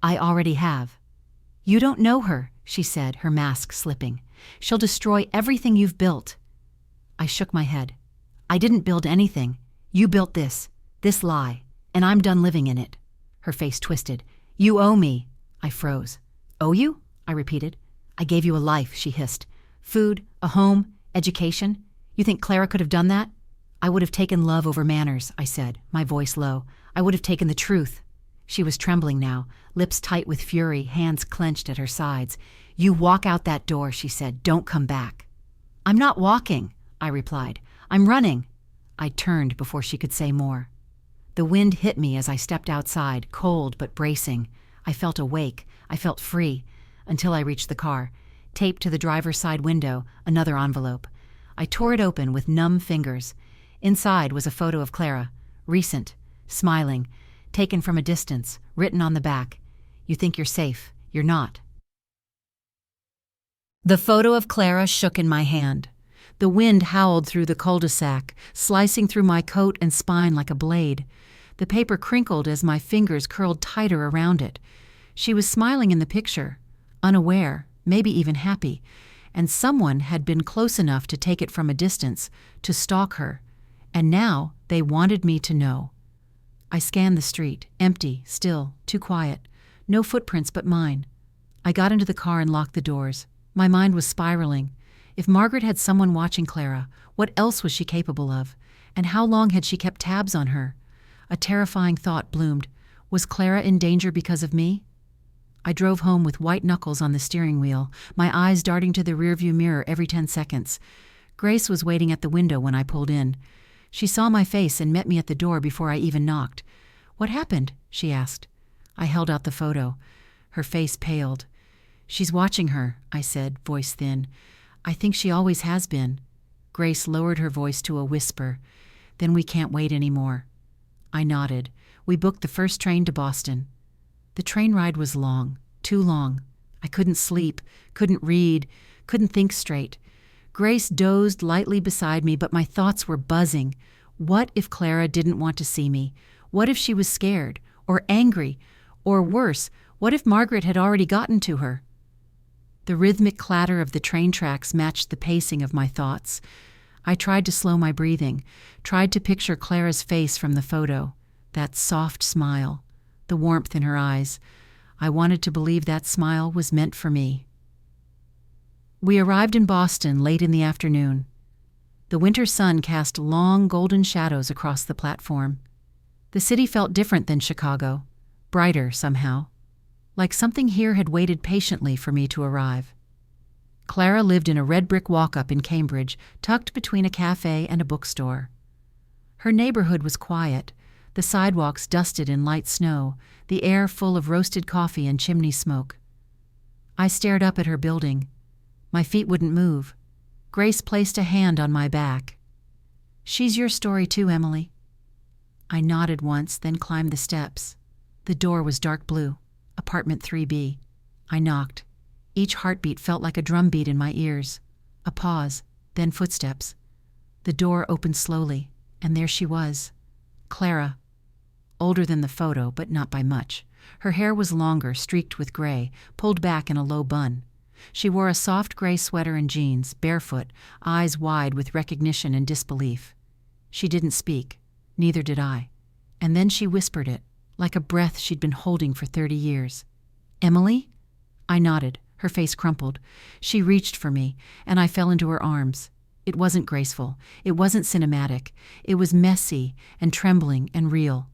I already have. You don't know her, she said, her mask slipping. She'll destroy everything you've built. I shook my head. I didn't build anything. You built this lie, and I'm done living in it. Her face twisted. You owe me. I froze. Owe you? I repeated. I gave you a life, she hissed. Food, a home, education. You think Clara could have done that? I would have taken love over manners, I said, my voice low. I would have taken the truth. She was trembling now, lips tight with fury, hands clenched at her sides. You walk out that door, she said. Don't come back. I'm not walking, I replied. I'm running. I turned before she could say more. The wind hit me as I stepped outside, cold but bracing. I felt awake. I felt free, until I reached the car. Taped to the driver's side window, another envelope. I tore it open with numb fingers. Inside was a photo of Clara, recent, smiling, taken from a distance, written on the back. You think you're safe. You're not. The photo of Clara shook in my hand. The wind howled through the cul-de-sac, slicing through my coat and spine like a blade. The paper crinkled as my fingers curled tighter around it. She was smiling in the picture, unaware, maybe even happy, and someone had been close enough to take it from a distance, to stalk her, and now they wanted me to know. I scanned the street, empty, still, too quiet. No footprints but mine. I got into the car and locked the doors. My mind was spiraling. If Margaret had someone watching Clara, what else was she capable of? And how long had she kept tabs on her? A terrifying thought bloomed. Was Clara in danger because of me? I drove home with white knuckles on the steering wheel, my eyes darting to the rearview mirror every 10 seconds. Grace was waiting at the window when I pulled in. She saw my face and met me at the door before I even knocked. What happened? She asked. I held out the photo. Her face paled. She's watching her, I said, voice thin. I think she always has been. Grace lowered her voice to a whisper. Then we can't wait anymore. I nodded. We booked the first train to Boston. The train ride was long, too long. I couldn't sleep, couldn't read, couldn't think straight. Grace dozed lightly beside me, but my thoughts were buzzing. What if Clara didn't want to see me? What if she was scared, or angry, or worse, what if Margaret had already gotten to her? The rhythmic clatter of the train tracks matched the pacing of my thoughts. I tried to slow my breathing, tried to picture Clara's face from the photo, that soft smile, the warmth in her eyes. I wanted to believe that smile was meant for me. We arrived in Boston late in the afternoon. The winter sun cast long golden shadows across the platform. The city felt different than Chicago, brighter somehow, like something here had waited patiently for me to arrive. Clara lived in a red brick walk-up in Cambridge, tucked between a cafe and a bookstore. Her neighborhood was quiet, the sidewalks dusted in light snow, the air full of roasted coffee and chimney smoke. I stared up at her building. My feet wouldn't move. Grace placed a hand on my back. "She's your story too, Emily." I nodded once, then climbed the steps. The door was dark blue, apartment 3B. I knocked. Each heartbeat felt like a drumbeat in my ears. A pause, then footsteps. The door opened slowly, and there she was. Clara. Older than the photo, but not by much. Her hair was longer, streaked with gray, pulled back in a low bun. She wore a soft gray sweater and jeans, barefoot, eyes wide with recognition and disbelief. She didn't speak. Neither did I. And then she whispered it, like a breath she'd been holding for 30 years. "Emily?" I nodded. Her face crumpled. She reached for me, and I fell into her arms. It wasn't graceful. It wasn't cinematic. It was messy and trembling and real.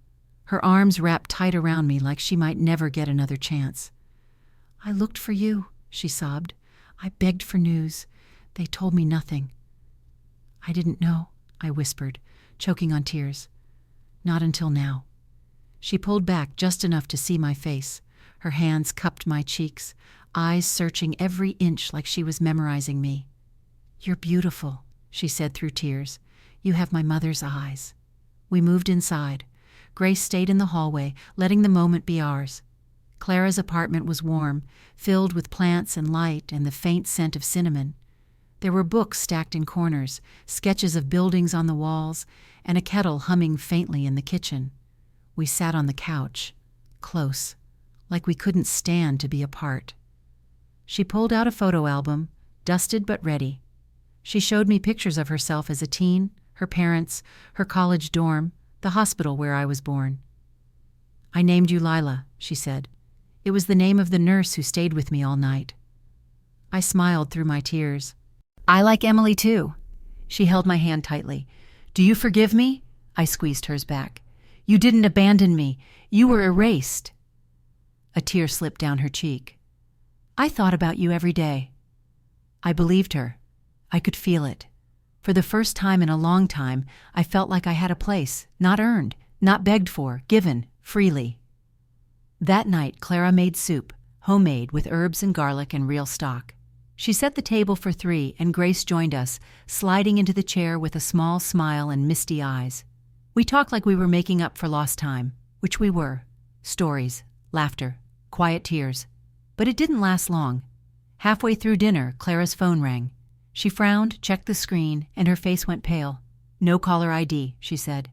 Her arms wrapped tight around me like she might never get another chance. "I looked for you," she sobbed. "I begged for news. They told me nothing." "I didn't know," I whispered, choking on tears. "Not until now." She pulled back just enough to see my face. Her hands cupped my cheeks, eyes searching every inch like she was memorizing me. "You're beautiful," she said through tears. "You have my mother's eyes." We moved inside. Grace stayed in the hallway, letting the moment be ours. Clara's apartment was warm, filled with plants and light and the faint scent of cinnamon. There were books stacked in corners, sketches of buildings on the walls, and a kettle humming faintly in the kitchen. We sat on the couch, close, like we couldn't stand to be apart. She pulled out a photo album, dusted but ready. She showed me pictures of herself as a teen, her parents, her college dorm, the hospital where I was born. "I named you Lila," she said. "It was the name of the nurse who stayed with me all night." I smiled through my tears. "I like Emily too." She held my hand tightly. "Do you forgive me?" I squeezed hers back. "You didn't abandon me. You were erased." A tear slipped down her cheek. "I thought about you every day." I believed her. I could feel it. For the first time in a long time, I felt like I had a place, not earned, not begged for, given, freely. That night, Clara made soup, homemade with herbs and garlic and real stock. She set the table for 3, and Grace joined us, sliding into the chair with a small smile and misty eyes. We talked like we were making up for lost time, which we were. Stories, laughter, quiet tears. But it didn't last long. Halfway through dinner, Clara's phone rang. She frowned, checked the screen, and her face went pale. "No caller ID," she said.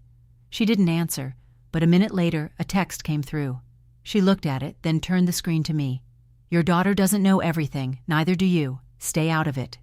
She didn't answer, but a minute later, a text came through. She looked at it, then turned the screen to me. "Your daughter doesn't know everything, neither do you. Stay out of it."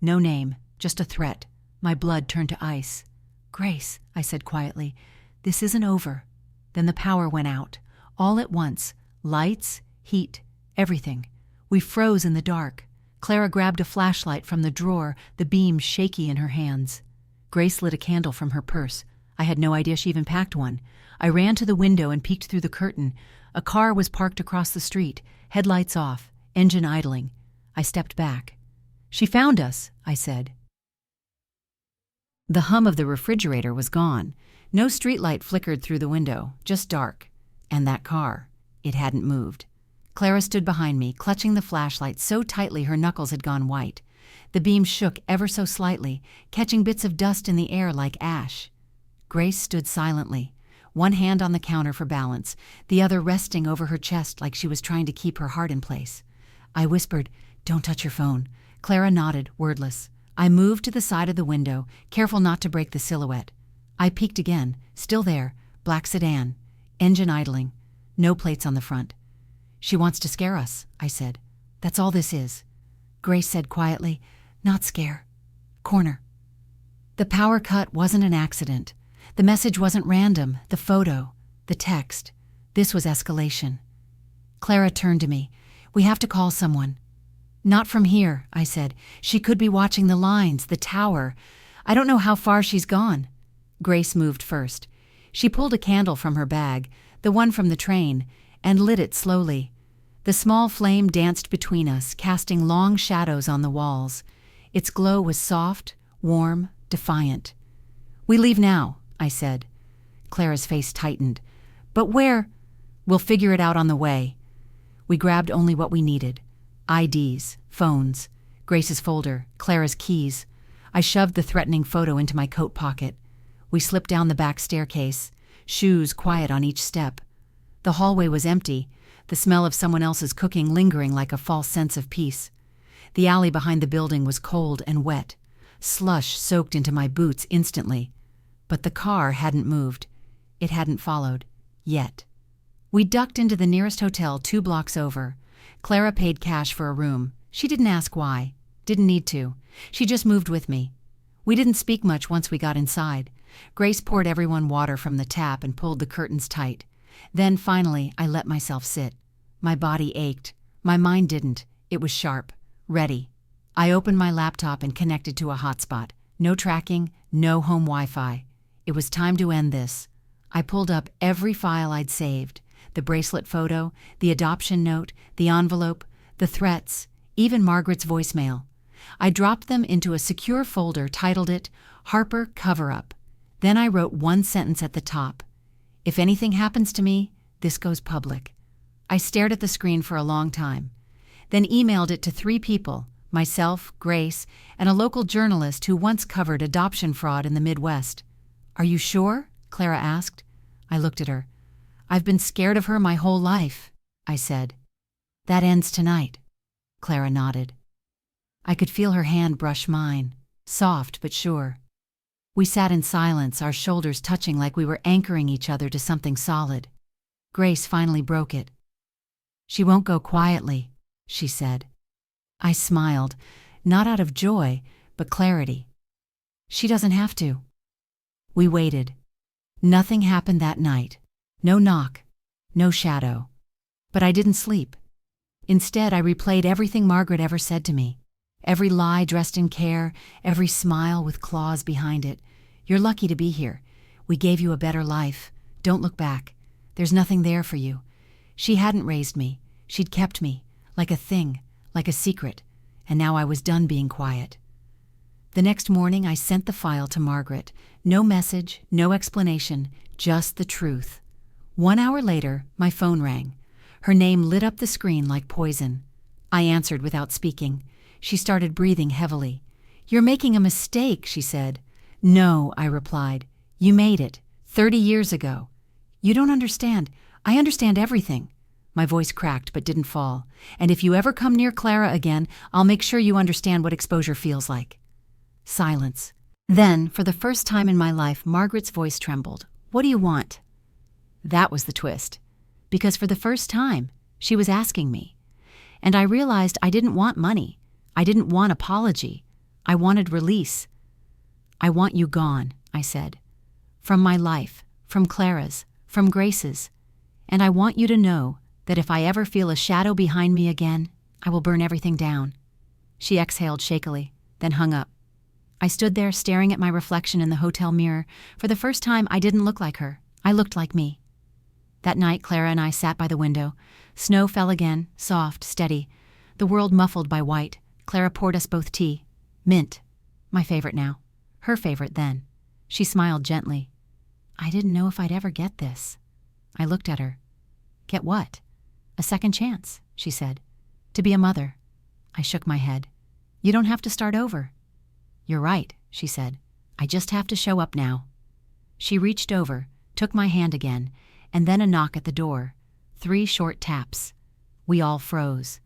No name, just a threat. My blood turned to ice. "Grace," I said quietly, "this isn't over." Then the power went out, all at once. Lights, heat, everything. We froze in the dark. Clara grabbed a flashlight from the drawer, the beam shaky in her hands. Grace lit a candle from her purse. I had no idea she even packed one. I ran to the window and peeked through the curtain. A car was parked across the street, headlights off, engine idling. I stepped back. "She found us," I said. The hum of the refrigerator was gone. No streetlight flickered through the window, just dark. And that car. It hadn't moved. Clara stood behind me, clutching the flashlight so tightly her knuckles had gone white. The beam shook ever so slightly, catching bits of dust in the air like ash. Grace stood silently, one hand on the counter for balance, the other resting over her chest like she was trying to keep her heart in place. I whispered, "Don't touch your phone." Clara nodded, wordless. I moved to the side of the window, careful not to break the silhouette. I peeked again, still there, black sedan, engine idling, no plates on the front. "She wants to scare us," I said. "That's all this is." Grace said quietly, "Not scare. Corner." The power cut wasn't an accident. The message wasn't random, the photo, the text. This was escalation. Clara turned to me. "We have to call someone." Not from here, I said. She could be watching the lines, the tower. I don't know how far she's gone. Grace moved first. She pulled a candle from her bag, the one from the train, and lit it slowly. The small flame danced between us, casting long shadows on the walls. Its glow was soft, warm, defiant. "We leave now," I said. Clara's face tightened. "But where?" "We'll figure it out on the way." We grabbed only what we needed. IDs, phones, Grace's folder, Clara's keys. I shoved the threatening photo into my coat pocket. We slipped down the back staircase, shoes quiet on each step. The hallway was empty, the smell of someone else's cooking lingering like a false sense of peace. The alley behind the building was cold and wet. Slush soaked into my boots instantly. But the car hadn't moved. It hadn't followed. Yet. We ducked into the nearest hotel 2 blocks over. Clara paid cash for a room. She didn't ask why. Didn't need to. She just moved with me. We didn't speak much once we got inside. Grace poured everyone water from the tap and pulled the curtains tight. Then finally, I let myself sit. My body ached. My mind didn't. It was sharp. Ready. I opened my laptop and connected to a hotspot. No tracking, no home Wi-Fi. It was time to end this. I pulled up every file I'd saved. The bracelet photo, the adoption note, the envelope, the threats, even Margaret's voicemail. I dropped them into a secure folder, titled it, Harper Cover-Up. Then I wrote one sentence at the top. If anything happens to me, this goes public. I stared at the screen for a long time, then emailed it to 3 people, myself, Grace, and a local journalist who once covered adoption fraud in the Midwest. "Are you sure?" Clara asked. I looked at her. "I've been scared of her my whole life," I said. "That ends tonight." Clara nodded. I could feel her hand brush mine, soft but sure. We sat in silence, our shoulders touching like we were anchoring each other to something solid. Grace finally broke it. "She won't go quietly," she said. I smiled, not out of joy, but clarity. "She doesn't have to." We waited. Nothing happened that night. No knock, no shadow. But I didn't sleep. Instead, I replayed everything Margaret ever said to me. Every lie dressed in care, every smile with claws behind it. "You're lucky to be here. We gave you a better life. Don't look back. There's nothing there for you." She hadn't raised me. She'd kept me, like a thing, like a secret, and now I was done being quiet. The next morning, I sent the file to Margaret. No message, no explanation, just the truth. 1 hour later, my phone rang. Her name lit up the screen like poison. I answered without speaking. She started breathing heavily. "You're making a mistake," she said. "No," I replied. "You made it, 30 years ago. You don't understand. I understand everything." My voice cracked but didn't fall. "And if you ever come near Clara again, I'll make sure you understand what exposure feels like." Silence. Then, for the first time in my life, Margaret's voice trembled. "What do you want?" That was the twist. Because for the first time, she was asking me. And I realized I didn't want money. I didn't want apology. I wanted release. "I want you gone," I said. "From my life, from Clara's, from Grace's. And I want you to know that if I ever feel a shadow behind me again, I will burn everything down." She exhaled shakily, then hung up. I stood there staring at my reflection in the hotel mirror. For the first time, I didn't look like her. I looked like me. That night, Clara and I sat by the window. Snow fell again, soft, steady. The world muffled by white. Clara poured us both tea. Mint. My favorite now. Her favorite then. She smiled gently. "I didn't know if I'd ever get this." I looked at her. "Get what?" "A second chance," she said. "To be a mother." I shook my head. "You don't have to start over." "You're right," she said. "I just have to show up now." She reached over, took my hand again, and then a knock at the door. 3 short taps. We all froze.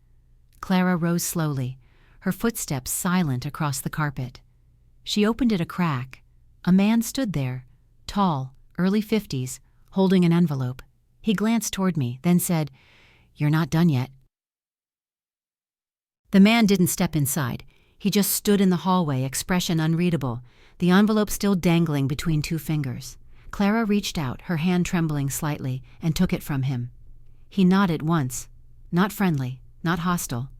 Clara rose slowly, her footsteps silent across the carpet. She opened it a crack. A man stood there, tall, early 50s, holding an envelope. He glanced toward me, then said, "You're not done yet." The man didn't step inside. He just stood in the hallway, expression unreadable, the envelope still dangling between 2 fingers. Clara reached out, her hand trembling slightly, and took it from him. He nodded once, not friendly, not hostile,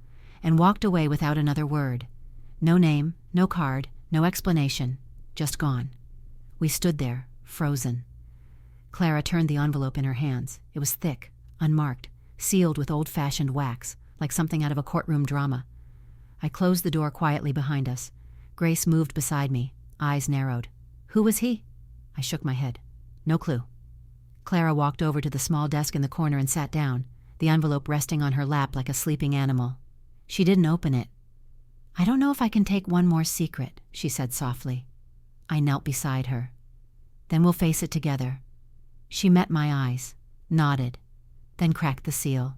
and walked away without another word. No name, no card, no explanation, just gone. We stood there, frozen. Clara turned the envelope in her hands. It was thick, unmarked, sealed with old-fashioned wax, like something out of a courtroom drama. I closed the door quietly behind us. Grace moved beside me, eyes narrowed. Who was he? I shook my head. No clue. Clara walked over to the small desk in the corner and sat down, the envelope resting on her lap like a sleeping animal. She didn't open it. I don't know if I can take one more secret, she said softly. I knelt beside her. Then we'll face it together. She met my eyes, nodded, then cracked the seal.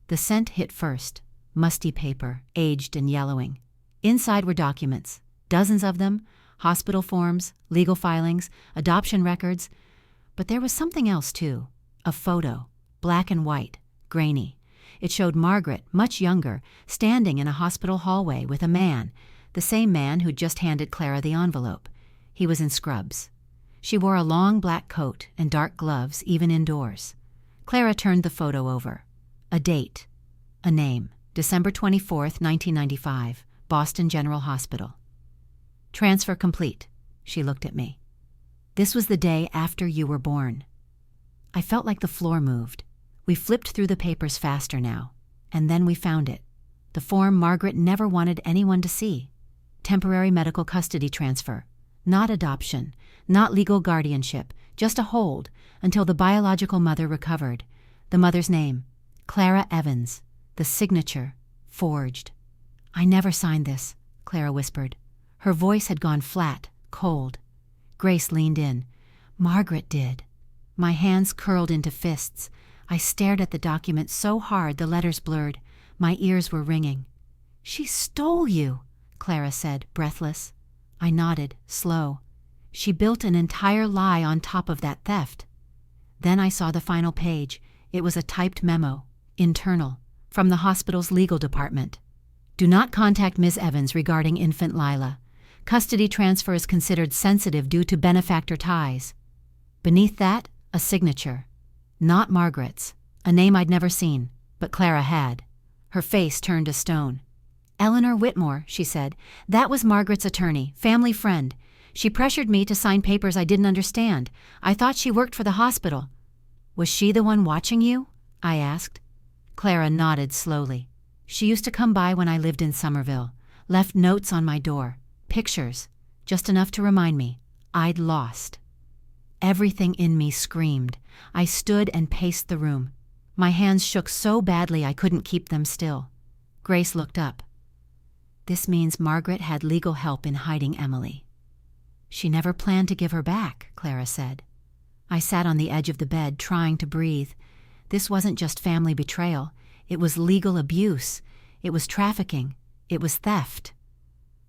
The scent hit first, musty paper, aged and yellowing. Inside were documents, dozens of them, hospital forms, legal filings, adoption records. But there was something else too, a photo, black and white, grainy. It showed Margaret, much younger, standing in a hospital hallway with a man, the same man who'd just handed Clara the envelope. He was in scrubs. She wore a long black coat and dark gloves, even indoors. Clara turned the photo over. A date. A name. December 24th, 1995, Boston General Hospital. Transfer complete. She looked at me. This was the day after you were born. I felt like the floor moved. We flipped through the papers faster now. And then we found it. The form Margaret never wanted anyone to see. Temporary medical custody transfer. Not adoption. Not legal guardianship. Just a hold until the biological mother recovered. The mother's name. Clara Evans. The signature. Forged. I never signed this, Clara whispered. Her voice had gone flat, cold. Grace leaned in. Margaret did. My hands curled into fists. I stared at the document so hard the letters blurred. My ears were ringing. She stole you, Clara said, breathless. I nodded, slow. She built an entire lie on top of that theft. Then I saw the final page. It was a typed memo, internal, from the hospital's legal department. Do not contact Ms. Evans regarding infant Lila. Custody transfer is considered sensitive due to benefactor ties. Beneath that, a signature. Not Margaret's, a name I'd never seen, but Clara had. Her face turned to stone. Eleanor Whitmore, she said. That was Margaret's attorney, family friend. She pressured me to sign papers I didn't understand. I thought she worked for the hospital. Was she the one watching you? I asked. Clara nodded slowly. She used to come by when I lived in Somerville, left notes on my door, pictures, just enough to remind me I'd lost. Everything in me screamed. I stood and paced the room. My hands shook so badly I couldn't keep them still. Grace looked up. This means Margaret had legal help in hiding Emily. She never planned to give her back, Clara said. I sat on the edge of the bed, trying to breathe. This wasn't just family betrayal. It was legal abuse. It was trafficking. It was theft.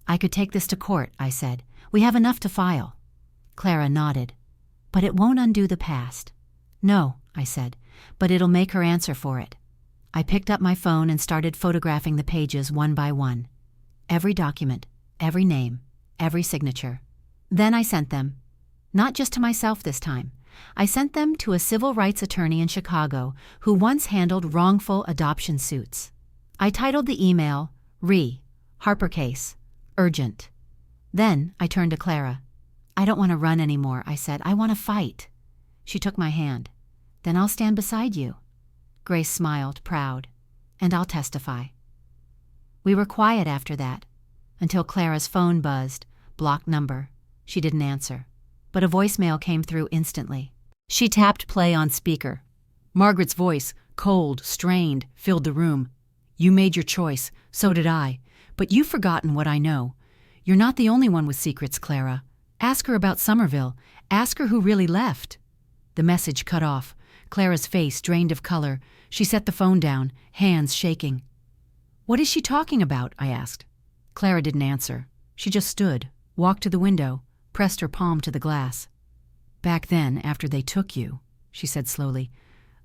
I could take this to court, I said. We have enough to file. Clara nodded. But it won't undo the past. No, I said, but it'll make her answer for it. I picked up my phone and started photographing the pages one by one. Every document, every name, every signature. Then I sent them. Not just to myself this time. I sent them to a civil rights attorney in Chicago who once handled wrongful adoption suits. I titled the email, Harper Case, Urgent. Then I turned to Clara. I don't want to run anymore, I said. I want to fight. She took my hand. Then I'll stand beside you. Grace smiled, proud. And I'll testify. We were quiet after that, until Clara's phone buzzed, blocked number. She didn't answer, but a voicemail came through instantly. She tapped play on speaker. Margaret's voice, cold, strained, filled the room. You made your choice, so did I, but you've forgotten what I know. You're not the only one with secrets, Clara. Ask her about Somerville. Ask her who really left. The message cut off. Clara's face drained of color. She set the phone down, hands shaking. What is she talking about? I asked. Clara didn't answer. She just stood, walked to the window, pressed her palm to the glass. Back then, after they took you, she said slowly,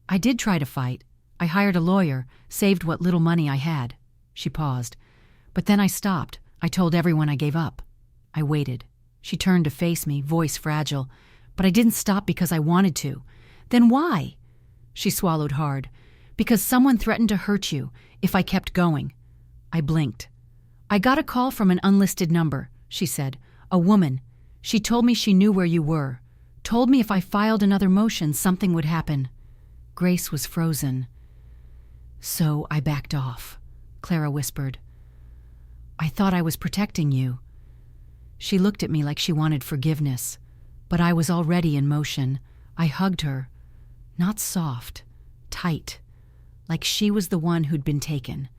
I did try to fight. I hired a lawyer, saved what little money I had. She paused. But then I stopped. I told everyone I gave up. I waited. She turned to face me, voice fragile. But I didn't stop because I wanted to. Then why? She swallowed hard. Because someone threatened to hurt you if I kept going. I blinked. "I got a call from an unlisted number," she said. "A woman. She told me she knew where you were. Told me if I filed another motion, something would happen." Grace was frozen. "So I backed off," Clara whispered. "I thought I was protecting you." She looked at me like she wanted forgiveness, but I was already in motion. I hugged her. Not soft, tight, like she was the one who'd been taken.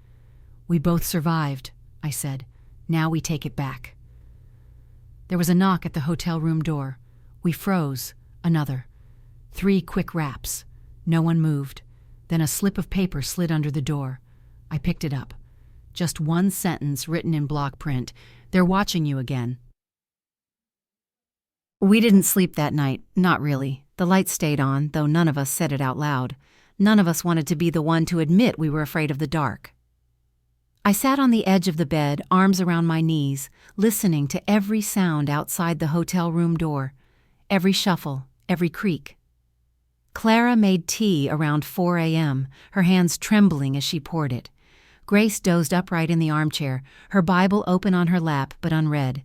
"We both survived," I said. "Now we take it back." There was a knock at the hotel room door. We froze. Another. 3 quick raps. No one moved. Then a slip of paper slid under the door. I picked it up. Just one sentence written in block print. "They're watching you again." We didn't sleep that night. Not really. The lights stayed on, though none of us said it out loud. None of us wanted to be the one to admit we were afraid of the dark. I sat on the edge of the bed, arms around my knees, listening to every sound outside the hotel room door. Every shuffle, every creak. Clara made tea around 4 a.m., her hands trembling as she poured it. Grace dozed upright in the armchair, her Bible open on her lap but unread.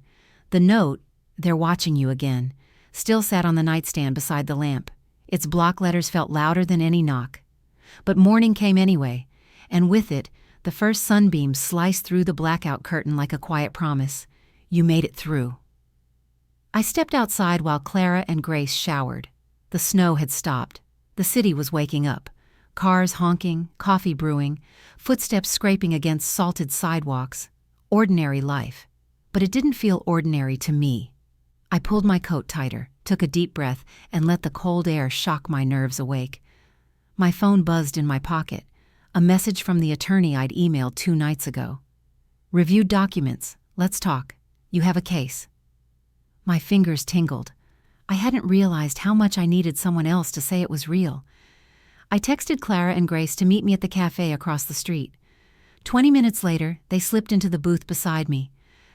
The note, "They're watching you again," still sat on the nightstand beside the lamp. Its block letters felt louder than any knock. But morning came anyway, and with it, the first sunbeam sliced through the blackout curtain like a quiet promise. "You made it through." I stepped outside while Clara and Grace showered. The snow had stopped. The city was waking up. Cars honking, coffee brewing, footsteps scraping against salted sidewalks. Ordinary life. But it didn't feel ordinary to me. I pulled my coat tighter, took a deep breath, and let the cold air shock my nerves awake. My phone buzzed in my pocket. A message from the attorney I'd emailed 2 nights ago. "Reviewed documents. Let's talk. You have a case." My fingers tingled. I hadn't realized how much I needed someone else to say it was real. I texted Clara and Grace to meet me at the cafe across the street. 20 minutes later, they slipped into the booth beside me.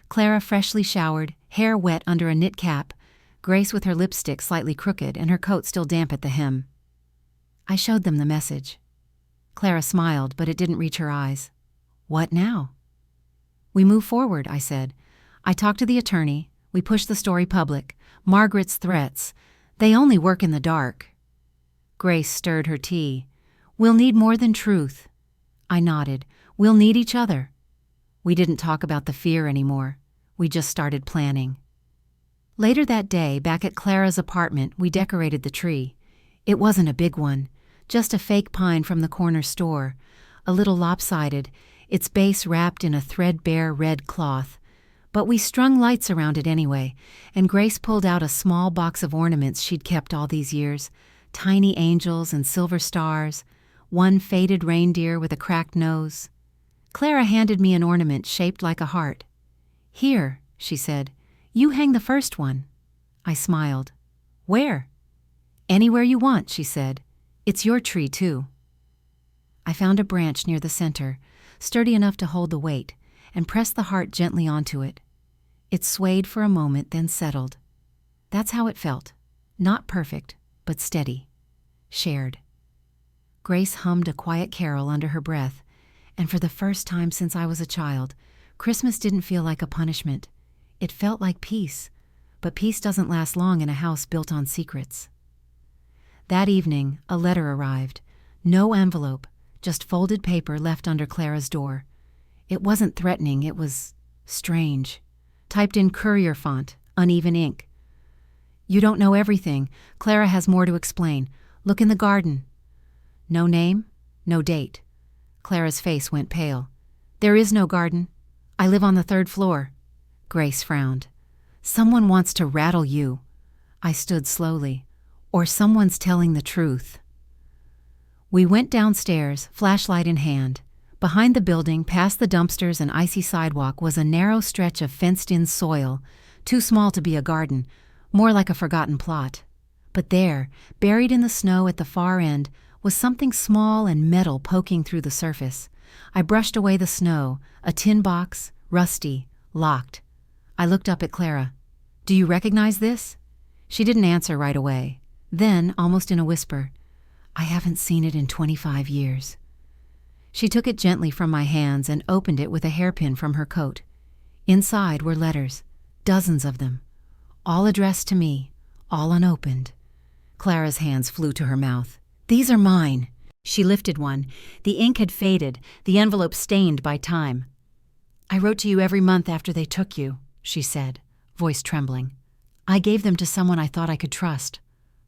Clara freshly showered, hair wet under a knit cap, Grace with her lipstick slightly crooked and her coat still damp at the hem. I showed them the message. Clara smiled, but it didn't reach her eyes. "What now?" "We move forward," I said. "I talked to the attorney. We push the story public. Margaret's threats. They only work in the dark." Grace stirred her tea. "We'll need more than truth." I nodded. "We'll need each other." We didn't talk about the fear anymore. We just started planning. Later that day, back at Clara's apartment, we decorated the tree. It wasn't a big one, just a fake pine from the corner store, a little lopsided, its base wrapped in a threadbare red cloth. But we strung lights around it anyway, and Grace pulled out a small box of ornaments she'd kept all these years, tiny angels and silver stars, one faded reindeer with a cracked nose. Clara handed me an ornament shaped like a heart. "Here," she said, "you hang the first one." I smiled. "Where?" "Anywhere you want," she said. "It's your tree, too." I found a branch near the center, sturdy enough to hold the weight, and pressed the heart gently onto it. It swayed for a moment, then settled. That's how it felt. Not perfect, but steady. Shared. Grace hummed a quiet carol under her breath, and for the first time since I was a child, Christmas didn't feel like a punishment. It felt like peace, but peace doesn't last long in a house built on secrets. That evening, a letter arrived. No envelope, just folded paper left under Clara's door. It wasn't threatening, it was strange. Typed in courier font, uneven ink. "You don't know everything. Clara has more to explain. Look in the garden." No name, no date. Clara's face went pale. "There is no garden. I live on the 3rd floor." Grace frowned. "Someone wants to rattle you." I stood slowly. "Or someone's telling the truth." We went downstairs, flashlight in hand. Behind the building, past the dumpsters and icy sidewalk, was a narrow stretch of fenced-in soil, too small to be a garden, more like a forgotten plot. But there, buried in the snow at the far end, was something small and metal poking through the surface. I brushed away the snow, a tin box, rusty, locked. I looked up at Clara. "Do you recognize this?" She didn't answer right away. Then, almost in a whisper, "I haven't seen it in 25 years. She took it gently from my hands and opened it with a hairpin from her coat. Inside were letters, dozens of them, all addressed to me, all unopened. Clara's hands flew to her mouth. "These are mine." She lifted one. The ink had faded, the envelope stained by time. "I wrote to you every month after they took you," she said, voice trembling. "I gave them to someone I thought I could trust,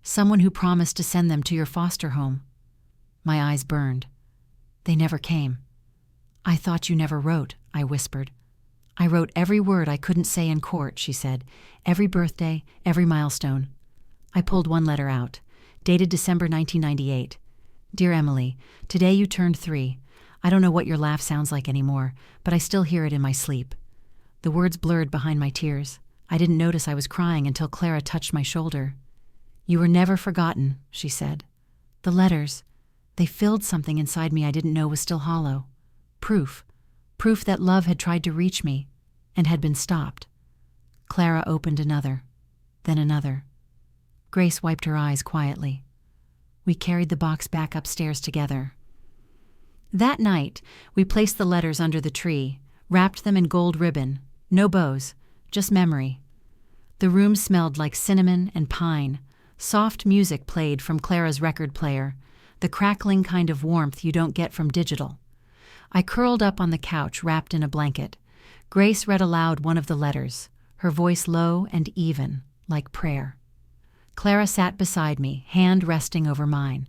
someone who promised to send them to your foster home." My eyes burned. "They never came." "I thought you never wrote," I whispered. "I wrote every word I couldn't say in court," she said. "Every birthday, every milestone." I pulled one letter out, dated December 1998. "Dear Emily, today you turned 3. I don't know what your laugh sounds like anymore, but I still hear it in my sleep." The words blurred behind my tears. I didn't notice I was crying until Clara touched my shoulder. "You were never forgotten," she said. "The letters, they filled something inside me I didn't know was still hollow. Proof that love had tried to reach me and had been stopped." Clara opened another, then another. Grace wiped her eyes quietly. We carried the box back upstairs together. That night, we placed the letters under the tree, wrapped them in gold ribbon, no bows, just memory. The room smelled like cinnamon and pine. Soft music played from Clara's record player, the crackling kind of warmth you don't get from digital. I curled up on the couch, wrapped in a blanket. Grace read aloud one of the letters, her voice low and even, like prayer. Clara sat beside me, hand resting over mine.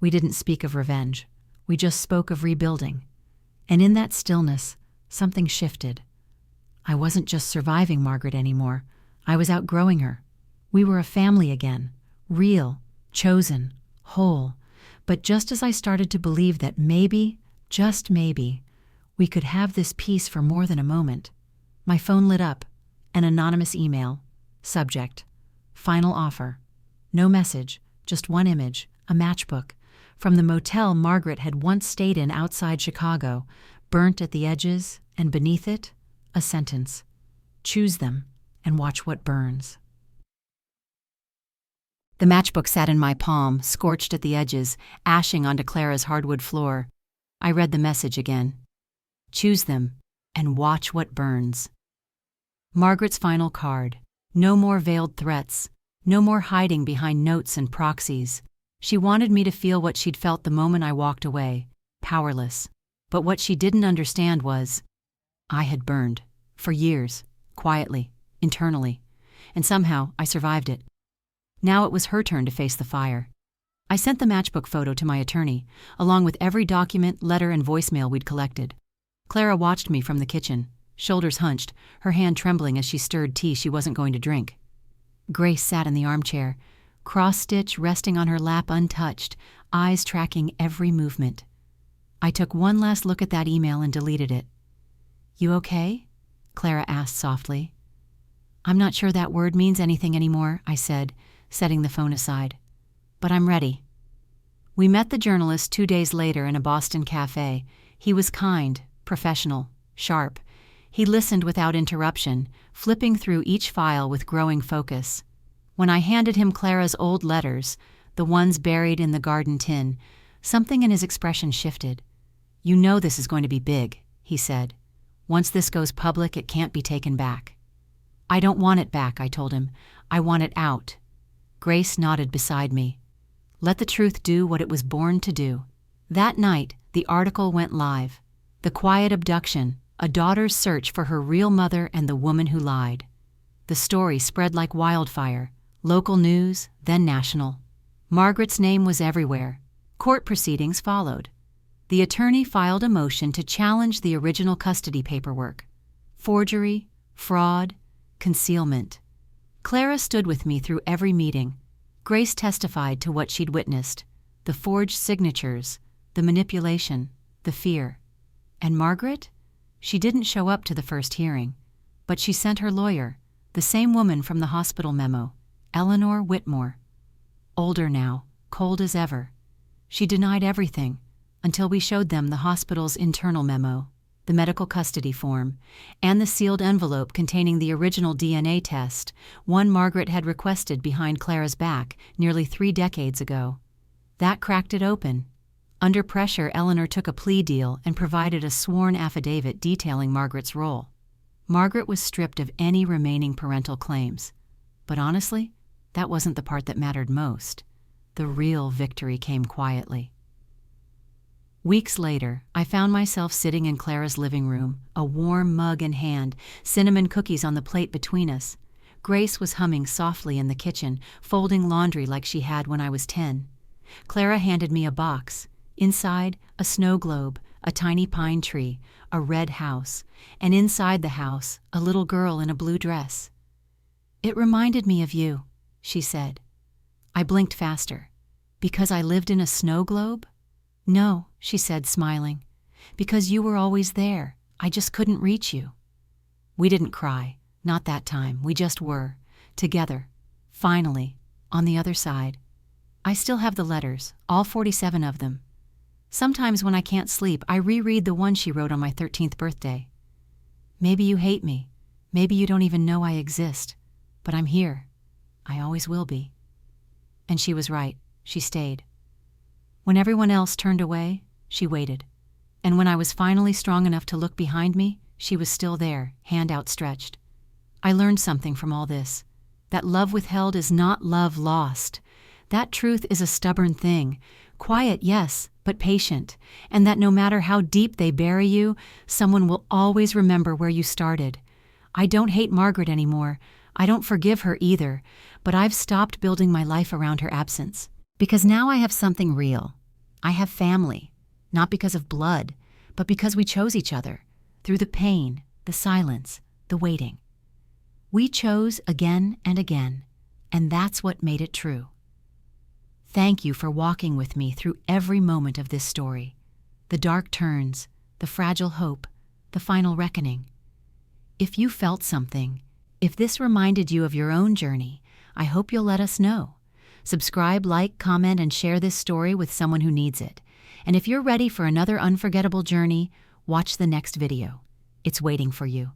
We didn't speak of revenge. We just spoke of rebuilding. And in that stillness, something shifted. I wasn't just surviving Margaret anymore. I was outgrowing her. We were a family again, real, chosen, whole. But just as I started to believe that maybe, just maybe, we could have this peace for more than a moment, my phone lit up. An anonymous email. Subject: final offer. No message, just one image, a matchbook, from the motel Margaret had once stayed in outside Chicago, burnt at the edges, and beneath it, a sentence: "Choose them and watch what burns." The matchbook sat in my palm, scorched at the edges, ashing onto Clara's hardwood floor. I read the message again. "Choose them and watch what burns." Margaret's final card. No more veiled threats. No more hiding behind notes and proxies. She wanted me to feel what she'd felt the moment I walked away, powerless. But what she didn't understand was, I had burned, for years, quietly, internally, and somehow I survived it. Now it was her turn to face the fire. I sent the matchbook photo to my attorney, along with every document, letter, and voicemail we'd collected. Clara watched me from the kitchen, shoulders hunched, her hand trembling as she stirred tea she wasn't going to drink. Grace sat in the armchair, cross-stitch resting on her lap untouched, eyes tracking every movement. I took one last look at that email and deleted it. "You okay?" Clara asked softly. "I'm not sure that word means anything anymore," I said, setting the phone aside. "But I'm ready." We met the journalist 2 days later in a Boston cafe. He was kind, professional, sharp. He listened without interruption, flipping through each file with growing focus. When I handed him Clara's old letters, the ones buried in the garden tin, something in his expression shifted. "You know this is going to be big," he said. "Once this goes public, it can't be taken back." "I don't want it back," I told him. "I want it out." Grace nodded beside me. Let the truth do what it was born to do. That night, the article went live. The Quiet Abduction, a daughter's search for her real mother and the woman who lied. The story spread like wildfire, local news, then national. Margaret's name was everywhere. Court proceedings followed. The attorney filed a motion to challenge the original custody paperwork. Forgery, fraud, concealment. Clara stood with me through every meeting. Grace testified to what she'd witnessed, the forged signatures, the manipulation, the fear. And Margaret? She didn't show up to the first hearing, but she sent her lawyer, the same woman from the hospital memo, Eleanor Whitmore. Older now, cold as ever. She denied everything until we showed them the hospital's internal memo, the medical custody form, and the sealed envelope containing the original DNA test, one Margaret had requested behind Clara's back nearly 3 decades ago. That cracked it open. Under pressure, Eleanor took a plea deal and provided a sworn affidavit detailing Margaret's role. Margaret was stripped of any remaining parental claims. But honestly, that wasn't the part that mattered most. The real victory came quietly. Weeks later, I found myself sitting in Clara's living room, a warm mug in hand, cinnamon cookies on the plate between us. Grace was humming softly in the kitchen, folding laundry like she had when I was 10. Clara handed me a box. Inside, a snow globe, a tiny pine tree, a red house, and inside the house, a little girl in a blue dress. "It reminded me of you," she said. I blinked faster. "Because I lived in a snow globe?" "No," she said, smiling. "Because you were always there. I just couldn't reach you." We didn't cry. Not that time. We just were. Together. Finally. On the other side. I still have the letters, all 47 of them. Sometimes when I can't sleep, I reread the one she wrote on my 13th birthday. "Maybe you hate me. Maybe you don't even know I exist. But I'm here. I always will be." And she was right. She stayed. When everyone else turned away, she waited. And when I was finally strong enough to look behind me, she was still there, hand outstretched. I learned something from all this. That love withheld is not love lost. That truth is a stubborn thing. Quiet, yes, but patient. And that no matter how deep they bury you, someone will always remember where you started. I don't hate Margaret anymore. I don't forgive her either. But I've stopped building my life around her absence. Because now I have something real. I have family. Not because of blood, but because we chose each other. Through the pain, the silence, the waiting. We chose again and again, and that's what made it true. Thank you for walking with me through every moment of this story. The dark turns, the fragile hope, the final reckoning. If you felt something, if this reminded you of your own journey, I hope you'll let us know. Subscribe, like, comment, and share this story with someone who needs it. And if you're ready for another unforgettable journey, watch the next video. It's waiting for you.